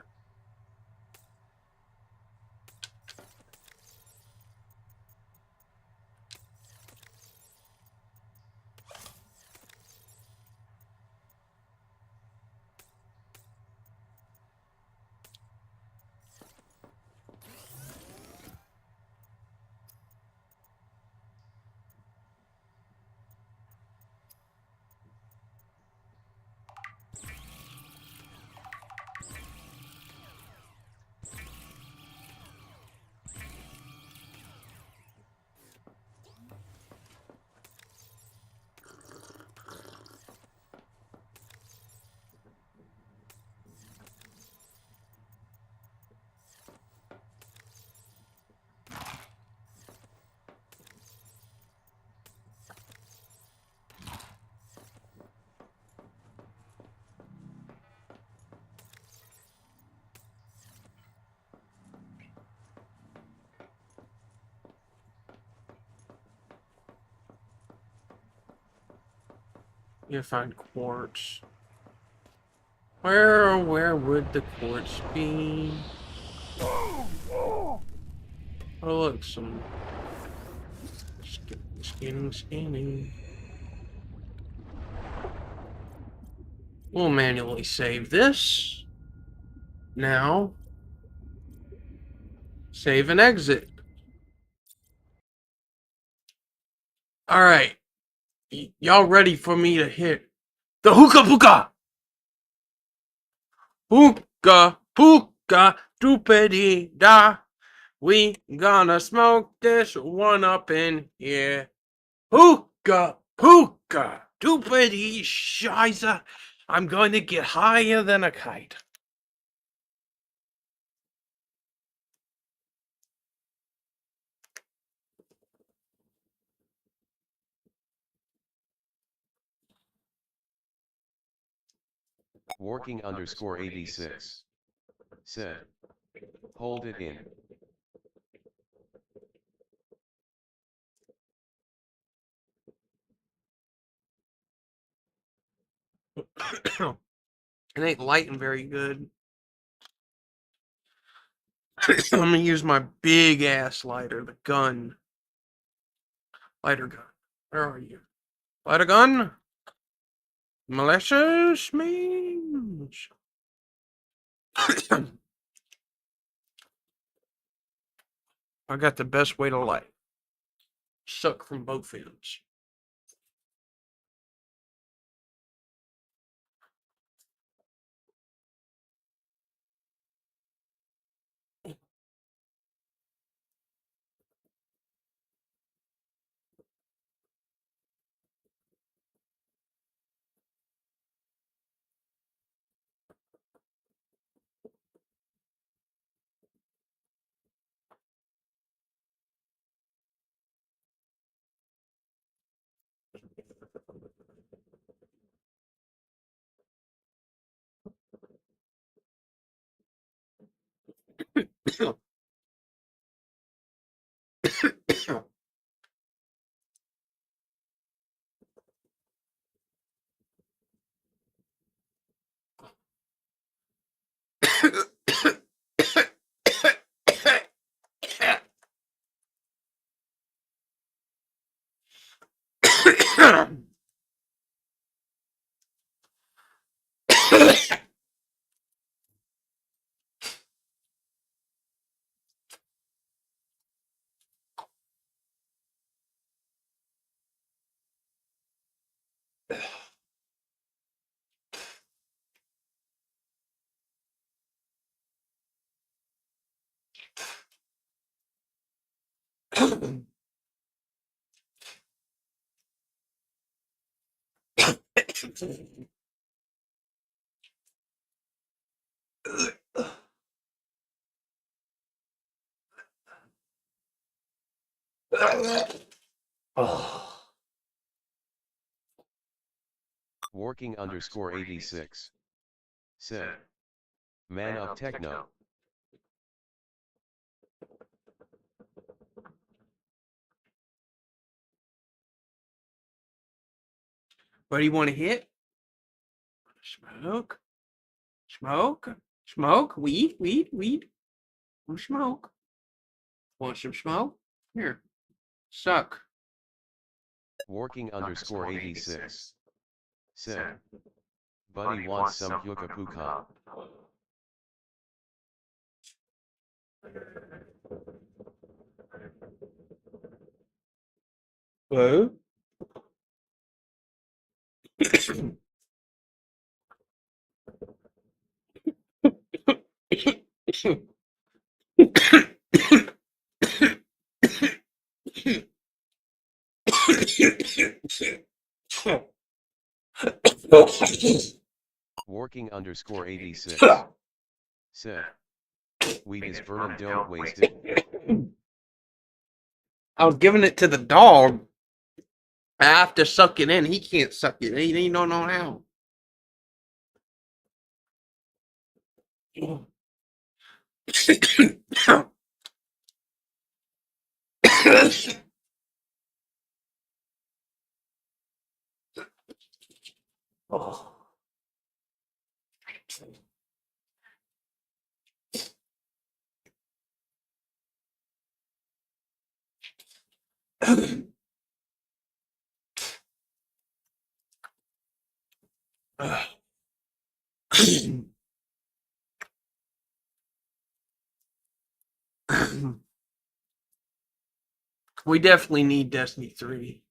You find quartz. Where would the quartz be? Oh look, some scanning. We'll manually save this. Now, save and exit. Alright. Y'all ready for me to hit the hookah puka? Hookah puka doopity da. We gonna smoke this one up in here. Hookah puka doopity shiza. I'm going to get higher than a kite. Working_86 said, hold it in. It ain't lighting very good. I'm gonna use my big ass lighter, the gun. Lighter gun. Where are you? Lighter gun? Malicious means. I got the best way to light. Suck from both ends. Working_86. Said. Man of Techno. What do you want to hit? Smoke? Smoke? Smoke? Weed? Weed? Weed? Want smoke? Want some smoke? Here. Suck. Working_86. Said. Buddy wants some yucca puka. Hello? Working_86. Said. Weed is burning, don't waste it. I was giving it to the dog. I have to suck it in. He can't suck it. He don't know how. Oh. We definitely need Destiny 3.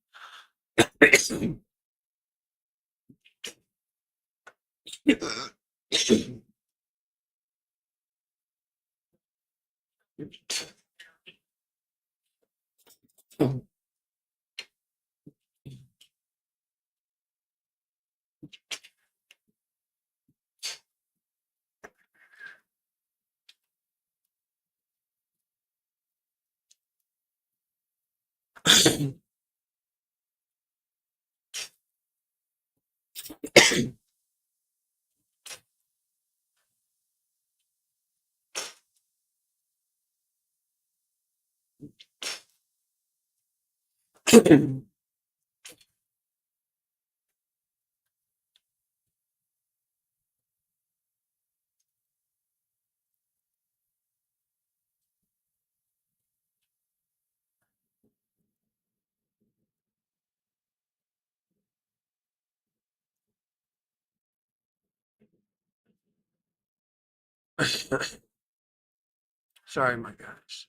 Sorry, my guys.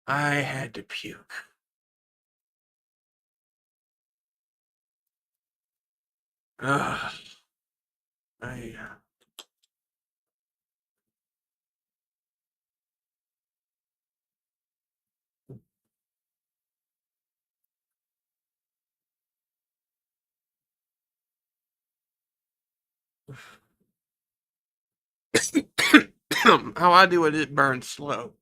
I had to puke. Ugh. I how I do it, it burns slow.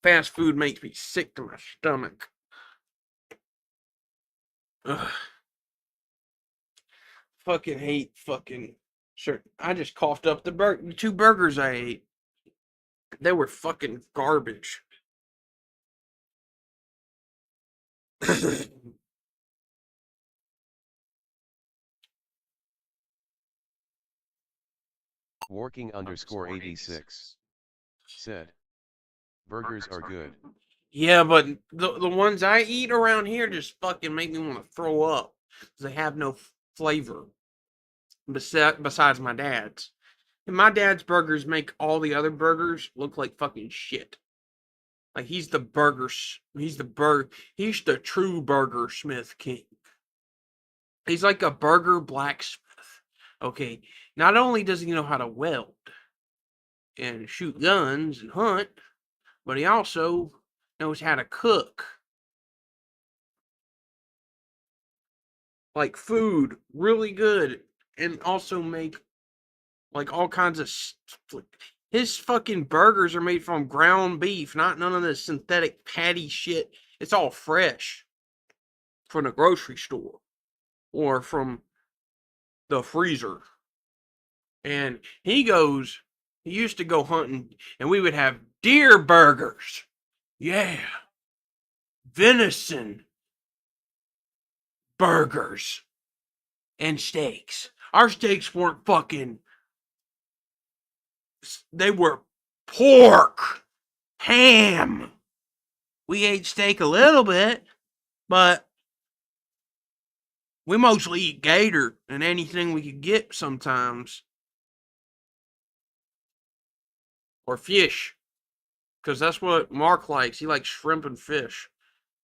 Fast food makes me sick to my stomach. Ugh. Fucking hate fucking. Sure, I just coughed up the 2 burgers I ate. They were fucking garbage. Working_86 said, burgers are good. Yeah, but the ones I eat around here just fucking make me want to throw up. 'Cause they have no flavor. Besides my dad's. And my dad's burgers make all the other burgers look like fucking shit. Like he's the true burger smith king. He's like a burger blacksmith. Okay, not only does he know how to weld and shoot guns and hunt, but he also knows how to cook. Like food really good and also make like all kinds of his fucking burgers are made from ground beef, not none of this synthetic patty shit. It's all fresh from the grocery store or from the freezer. And he used to go hunting and we would have deer burgers. Yeah. Venison burgers and steaks. Our steaks weren't fucking, they were pork, ham. We ate steak a little bit, but we mostly eat gator and anything we could get sometimes. Or fish. Because that's what Mark likes. He likes shrimp and fish.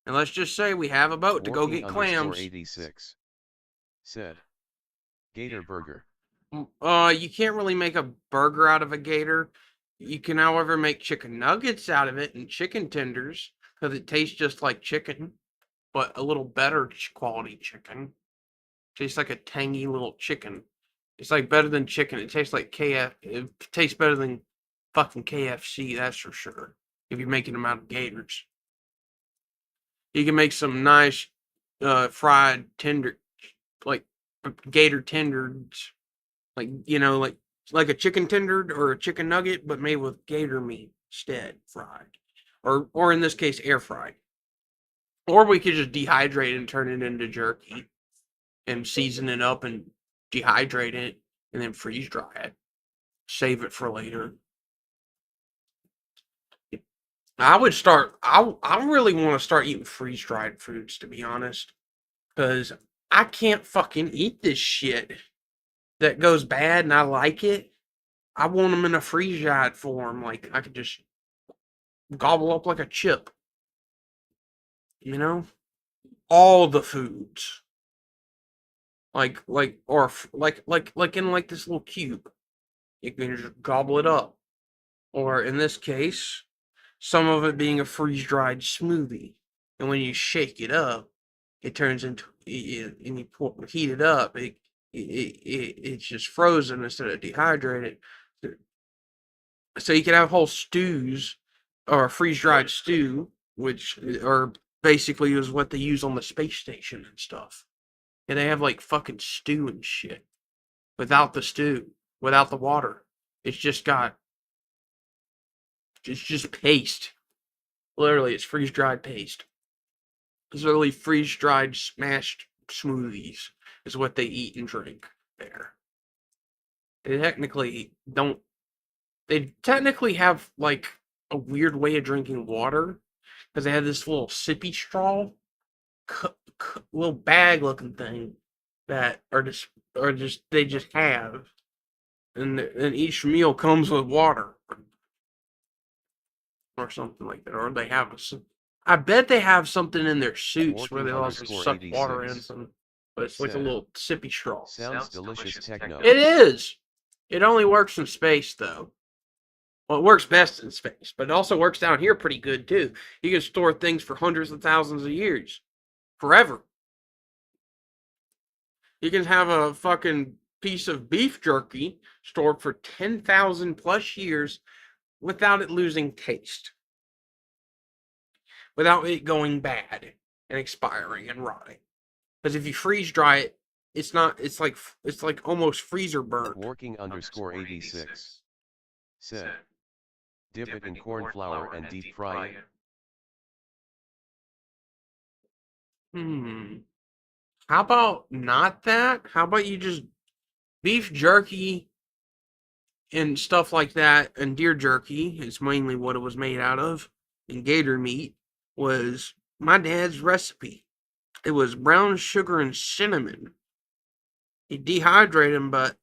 And let's just say we have a boat to go get clams. Working_86 said, gator burger. You can't really make a burger out of a gator. You can, however, make chicken nuggets out of it and chicken tenders because it tastes just like chicken, but a little better quality chicken. Tastes like a tangy little chicken. It's like better than chicken. It tastes like It tastes better than fucking KFC, that's for sure. If you're making them out of gators, you can make some nice fried tender, like gator tenders, like like a chicken tender or a chicken nugget, but made with gator meat instead, fried, or in this case, air fried. Or we could just dehydrate it and turn it into jerky and season it up and dehydrate it and then freeze dry it. Save it for later. I would start. I really want to start eating freeze dried foods, to be honest, because I can't fucking eat this shit that goes bad and I like it. I want them in a freeze dried form, like I could just gobble up like a chip. You know, all the foods, like in like this little cube. You can just gobble it up, or in this case, some of it being a freeze dried smoothie. And when you shake it up, it turns into and you heat it up. It's just frozen instead of dehydrated. So you can have whole stews or a freeze dried stew, which or basically is what they use on the space station and stuff. And they have like fucking stew and shit without the stew, without the water. It's just paste. Literally, it's freeze dried paste. It's literally freeze dried smashed smoothies is what they eat and drink there. They technically don't. They technically have like a weird way of drinking water because they have this little sippy straw, little bag looking thing that are just they just have, and each meal comes with water or something like that, or they have I bet they have something in their suits where Working they also underscore suck water in 86. from, but it's like a little sippy straw. Sounds delicious techno. It is. It only works in space though. Well, it works best in space, but it also works down here pretty good too. You can store things for hundreds of thousands of years, forever. You can have a fucking piece of beef jerky stored for 10,000 plus years without it losing taste, without it going bad and expiring and rotting. Because if you freeze dry it, it's not. It's like almost freezer burnt. Working underscore 86. Said. Dip it in corn flour and deep fry it. How about not that? How about you just beef jerky and stuff like that, and deer jerky is mainly what it was made out of, and gator meat was my dad's recipe. It was brown sugar and cinnamon. He dehydrated them, but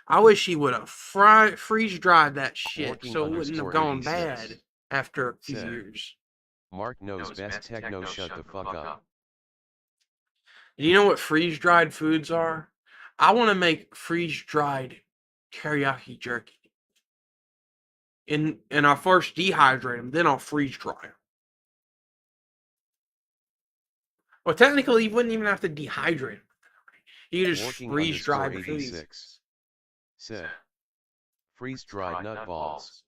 I wish he would have freeze dried that shit Working so it wouldn't have underscore gone 86. bad after a few Said. years. Mark knows best techno, shut the fuck up. Do you know what freeze dried foods are? I want to make freeze dried teriyaki jerky. And I'll first dehydrate them, then I'll freeze dry them. Well, technically, you wouldn't even have to dehydrate them. You just Working freeze dry underscore the food. 86. Said. Freeze dried nut balls.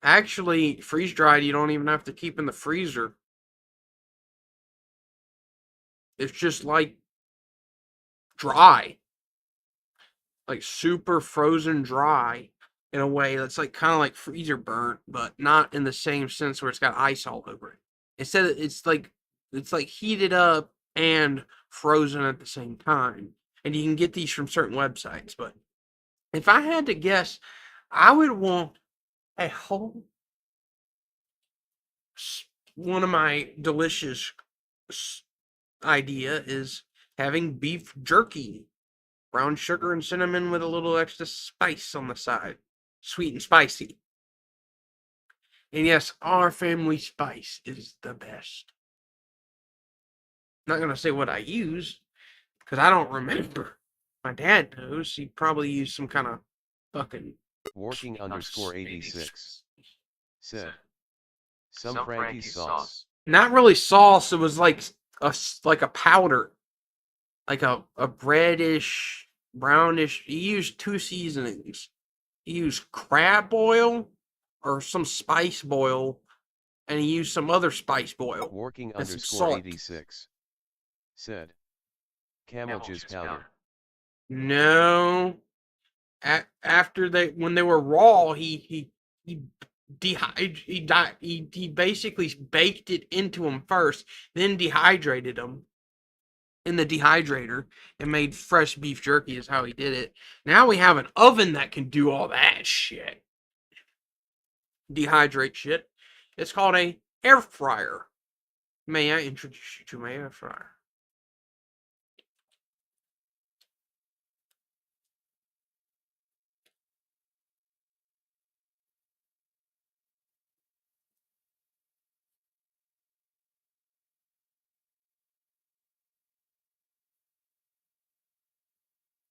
Actually, freeze dried, you don't even have to keep in the freezer. It's just like dry, like super frozen dry in a way that's like kind of like freezer burnt, but not in the same sense where it's got ice all over it. Instead, it's like heated up and frozen at the same time. And you can get these from certain websites. But if I had to guess, I would want a whole one of my delicious idea is having beef jerky, brown sugar and cinnamon with a little extra spice on the side, sweet and spicy. And yes, our family spice is the best. I'm not gonna say what I use because I don't remember. My dad knows. He probably used some kind of fucking Working underscore 86. Said. Some Frankie's sauce. not really sauce. It was like a powder, like a reddish, brownish. He used two seasonings. He used crab oil or some spice boil, and he used some other spice boil. Working and some underscore salt. 86. Said. Camel jizz powder. No, after when they were raw, he he basically baked it into them first, then dehydrated them in the dehydrator and made fresh beef jerky is how he did it. Now we have an oven that can do all that shit. Dehydrate shit. It's called a air fryer. May I introduce you to my air fryer?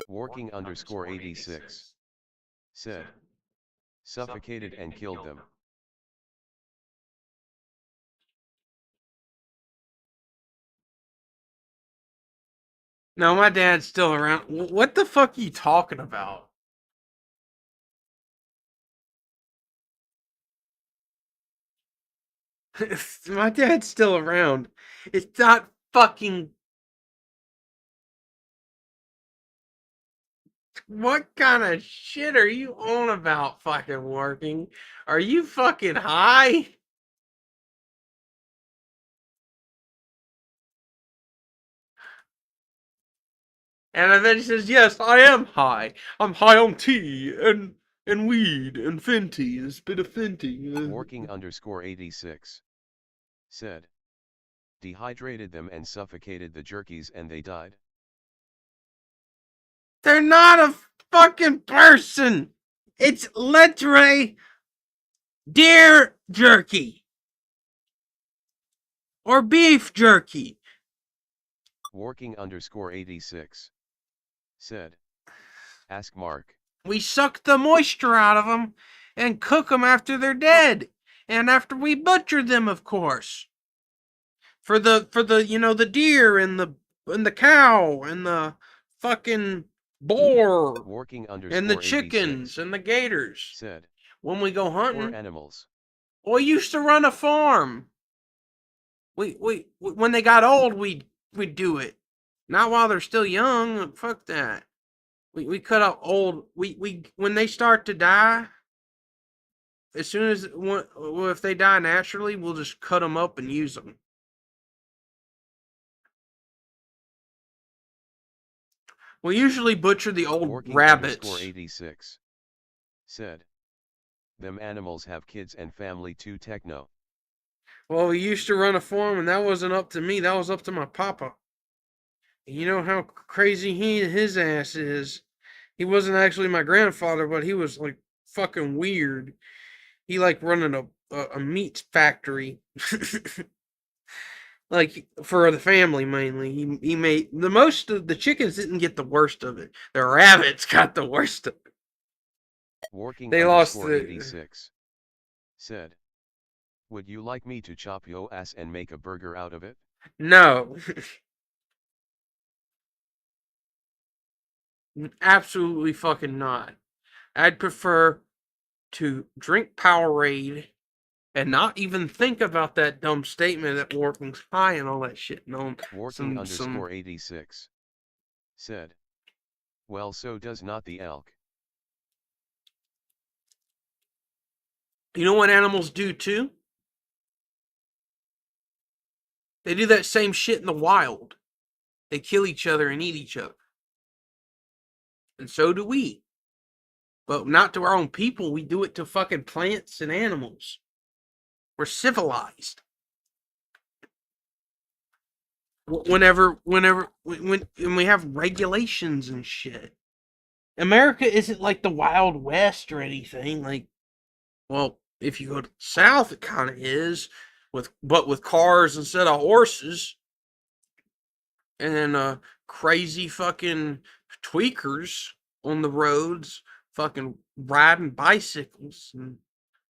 Working underscore 86. Said. Suffocated and killed them. No, my dad's still around. What the fuck are you talking about? My dad's still around. It's not fucking. What kind of shit are you on about fucking working? Are you fucking high? And then he says, yes, I am high. I'm high on tea and weed and Fenty and a bit of Fenty. Working underscore 86. Said. Dehydrated them and suffocated the jerkies and they died. They're not a fucking person. It's literally deer jerky. Or beef jerky. Working_86 said. Ask Mark. We suck the moisture out of them and cook them after they're dead. And after we butcher them, of course. For the the deer and the cow and the fucking boar and the chickens Working_86 and the gators. said. When we go Poor hunting, animals. we used to run a farm. We when they got old, we'd do it. Not while they're still young. Fuck that. We cut out old. We when they start to die, as soon as if they die naturally, we'll just cut them up and use them. We usually butcher the old rabbits. Working_86 said. Them animals have kids and family too. Techno. Well, we used to run a farm, and that wasn't up to me. That was up to my papa. You know how crazy his ass is. He wasn't actually my grandfather, but he was like fucking weird. He like running a meat factory. Like for the family mainly. He made the most of the chickens didn't get the worst of it. The rabbits got the worst of it. They lost Working_86 said. Would you like me to chop yo ass and make a burger out of it? No. Absolutely fucking not. I'd prefer to drink Powerade and not even think about that dumb statement that Working's high and all that shit. No, Working_86 said. Well, so does not the elk. You know what animals do too? They do that same shit in the wild. They kill each other and eat each other. And so do we. But not to our own people. We do it to fucking plants and animals. We're civilized. When we have regulations and shit. America isn't like the Wild West or anything. Like, well, if you go to the South, it kind of is, but with cars instead of horses, and then crazy fucking tweakers on the roads, fucking riding bicycles, and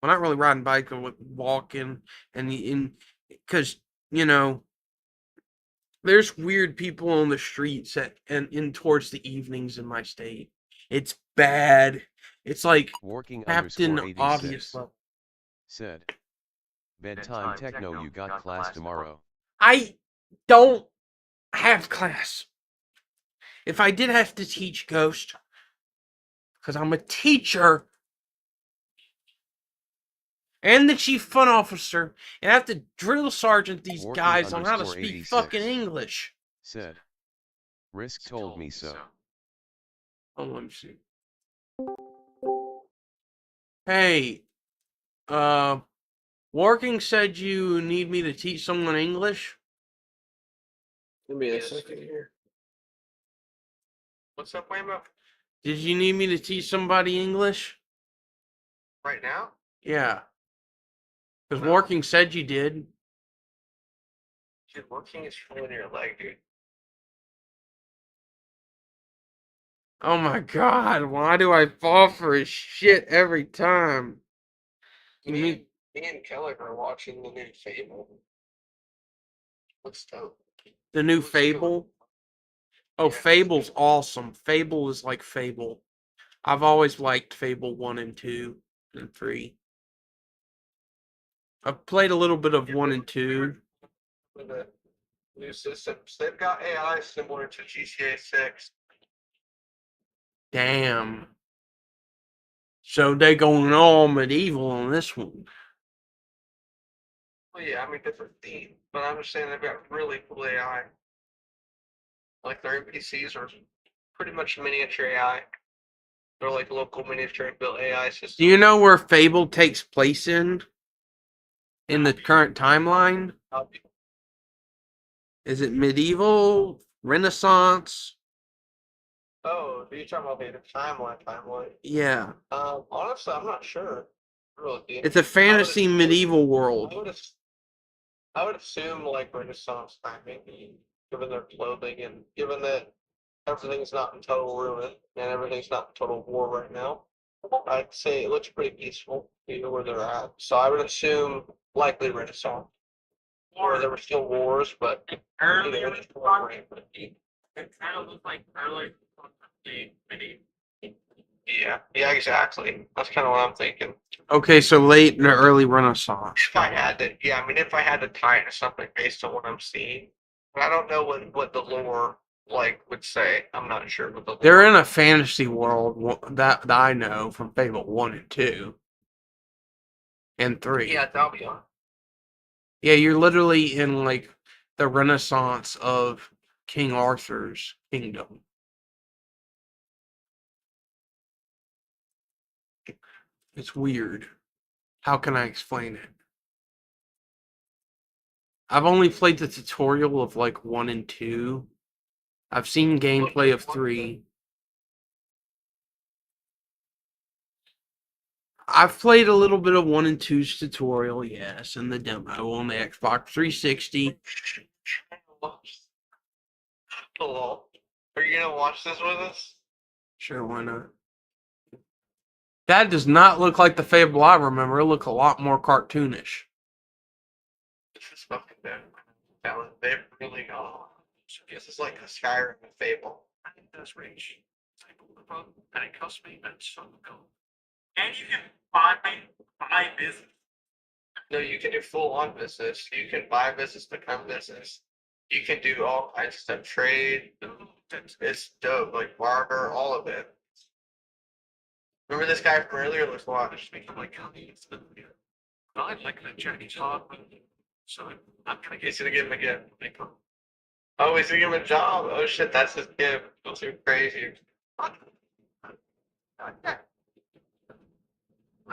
well, not really riding bicycles, but walking, and because there's weird people on the streets and in towards the evenings in my state. It's bad. It's like Captain Obvious Working_86 level. said. Bedtime techno, you got class tomorrow. I don't have class. If I did have to teach Ghost, because I'm a teacher and the chief fun officer, and I have to drill sergeant these guys on how to speak fucking English. Said. Risk told me so. Oh, let me see. Hey, Working said you need me to teach someone English. Give me a second here. What's up, Waymo? Did you need me to teach somebody English? Right now? Yeah. Because Working said you did. Dude, Working is pulling your leg, dude. Oh my god, why do I fall for his shit every time? Me and Kelly are watching the new Fable. Looks dope. The new Fable? Oh, Fable's awesome. Fable is like Fable. I've always liked Fable 1 and 2 and 3. I've played a little bit of 1 and 2. With the new systems, they've got AI similar to GTA 6. Damn. So they going all medieval on this one. Well, yeah, I mean, different theme, but I'm just saying they've got really cool AI. Like their NPCs are pretty much miniature AI. They're like local miniature built AI systems. Do you know where Fable takes place in the current timeline? Is it medieval, Renaissance? Oh, are you talking about the timeline? Yeah. Honestly, I'm not sure. Really, It's a fantasy medieval world. I would assume like Renaissance time, maybe, given their clothing and given that everything's not in total ruin and everything's not in total war right now. I'd say it looks pretty peaceful, you know, where they're at. So I would assume likely Renaissance. Or there were still wars, but Early you know, it kind of looks like early medieval. yeah, exactly. That's kind of what I'm thinking. Okay, so late in the early Renaissance. If I had to, yeah, I mean, if I had to tie it to something based on what I'm seeing, but I don't know what the lore like would say. I'm not sure what the lore. They're in a fantasy world that I know from Fable 1 and 2 and 3. Yeah, that'll be on. Yeah, you're literally in like the Renaissance of King Arthur's kingdom. It's weird. How can I explain it? I've only played the tutorial of like 1 and 2. I've seen gameplay of 3. I've played a little bit of 1 and 2's tutorial, yes, and the demo on the Xbox 360. Hello. Are you gonna watch this with us? Sure, why not? That does not look like the Fable I remember. It looked a lot more cartoonish. This is fucking bad. They really this is like a Skyrim and Fable. And it does reach and it cost me a ton of gold. And you can buy business. No, you can do full on business. You can buy business, become business. You can do all kinds of stuff, trade. It's dope, like barter, all of it. Remember this guy from earlier? Let's watch. I like the Chinese hardware, so I'm gonna He's gonna give him a gift. Oh, he's gonna give him a job. Oh shit, that's his gift. That's too crazy.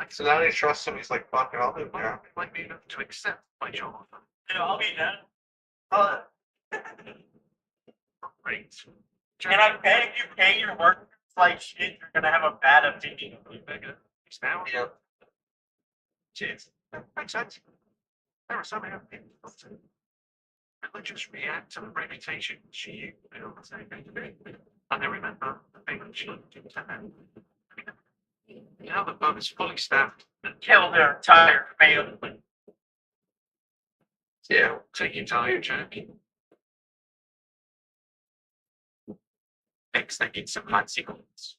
So now he trusts him. He's like, fuck it, I'll do it. Yeah. like me to accept my job. Yeah, I'll be down. Great. And I bet if you pay your workers like shit, you're gonna have a bad opinion of you, bigger. Now, Yeah. cheers. Makes sense. There are some people religious react to the reputation she builds and they remember the thing she did to them. Now the pub is fully staffed and kill their entire family. Yeah. Take your time, Jack. Next, they get some hot sequence.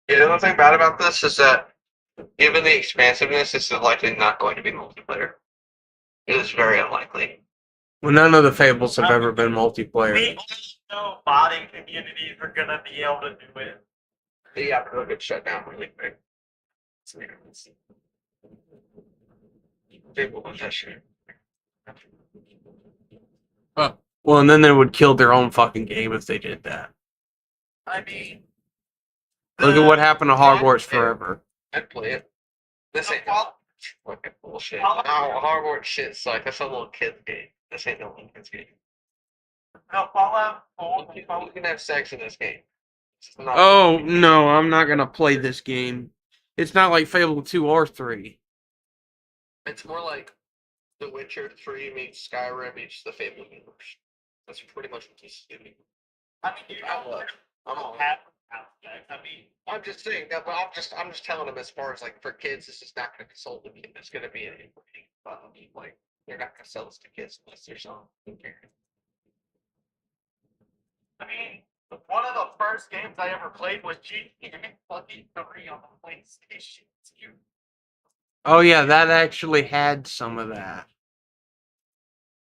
Yeah, the only thing bad about this is that, given the expansiveness, this is likely not going to be multiplayer. It is very unlikely. Well, none of the Fables have ever been multiplayer. We know modding communities are gonna be able to do it. Yeah, but it'll get shut down really quick. People want that shit. Well, and then they would kill their own fucking game if they did that. I mean, Look at what happened to Hogwarts Forever. I'd play it. This ain't fucking bullshit. No, Hogwarts shit sucks. That's a little kid's game. This ain't no little kid's game. no, Fallout You can have sex in this game. Oh, no, I'm not gonna play this game. It's not like Fable 2 or 3. It's more like The Witcher 3 meets Skyrim meets the Fable universe. That's pretty much what this is doing. I mean, you don't have aspects. I mean, I'm just saying that, but I'm just telling them as far as like for kids, this is not going to console the kid. It's going to be an like they're not going to sell this to kids unless there's some. I mean, one of the first games I ever played was GTA fucking 3 on the PlayStation 2. Oh, yeah, that actually had some of that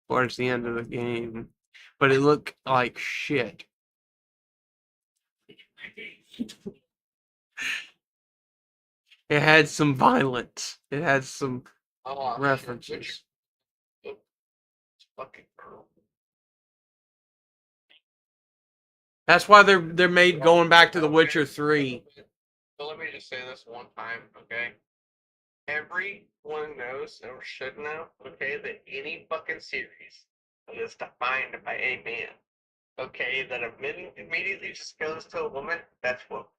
towards the end of the game. But it looked like shit. It had some violence. It had some references. Fucking girl. That's why they're made going back to The Witcher 3. So let me just say this one time, okay? Everyone knows or should know, okay, that any fucking series is defined by a man. okay, that immediately just goes to a woman, that's woke.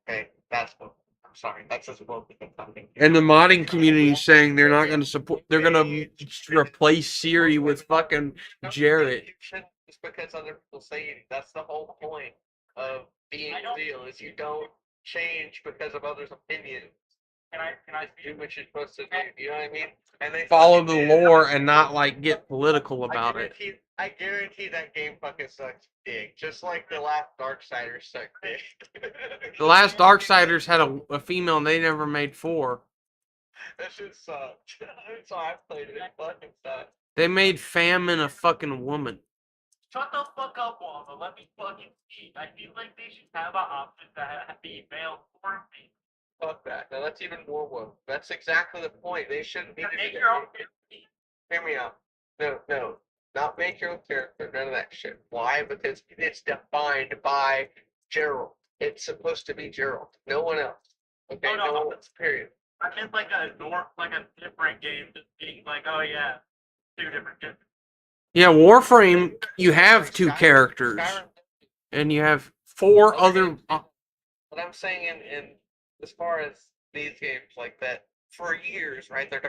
Okay, that's woke. I'm sorry, that's as woke as something. And the modding community is saying they're not going to support. They're going to replace Siri with fucking Jarrett. You shouldn't just because other people say it. That's the whole point of being real. Is you don't change because of others' opinions. Can I do what you're supposed to do? You know what I mean? And they Follow fucking the did. lore and not like get political about it. I guarantee that game fucking sucks dick. Just like the last Darksiders sucked dick. The last Darksiders had a female and they never made 4. That shit sucked. So I played it. It fucking sucked. They made Famine a fucking woman. Shut the fuck up, Wanda. Let me fucking speak. I feel like they should have an option to be male or female. Fuck that. Now that's even more woke. That's exactly the point. They shouldn't need to Make do your own that. Hear me out. No. Not make your own character. None of that shit. Why? Because it's defined by Gerald. It's supposed to be Gerald. No one else. Okay? Oh, no. No one else. Period. I meant like a different game, just being like, oh yeah, 2 different games. Yeah, Warframe, you have 2 characters. Skyrim, And you have 4 other. But I'm saying in as far as these games like that, for years, right? They're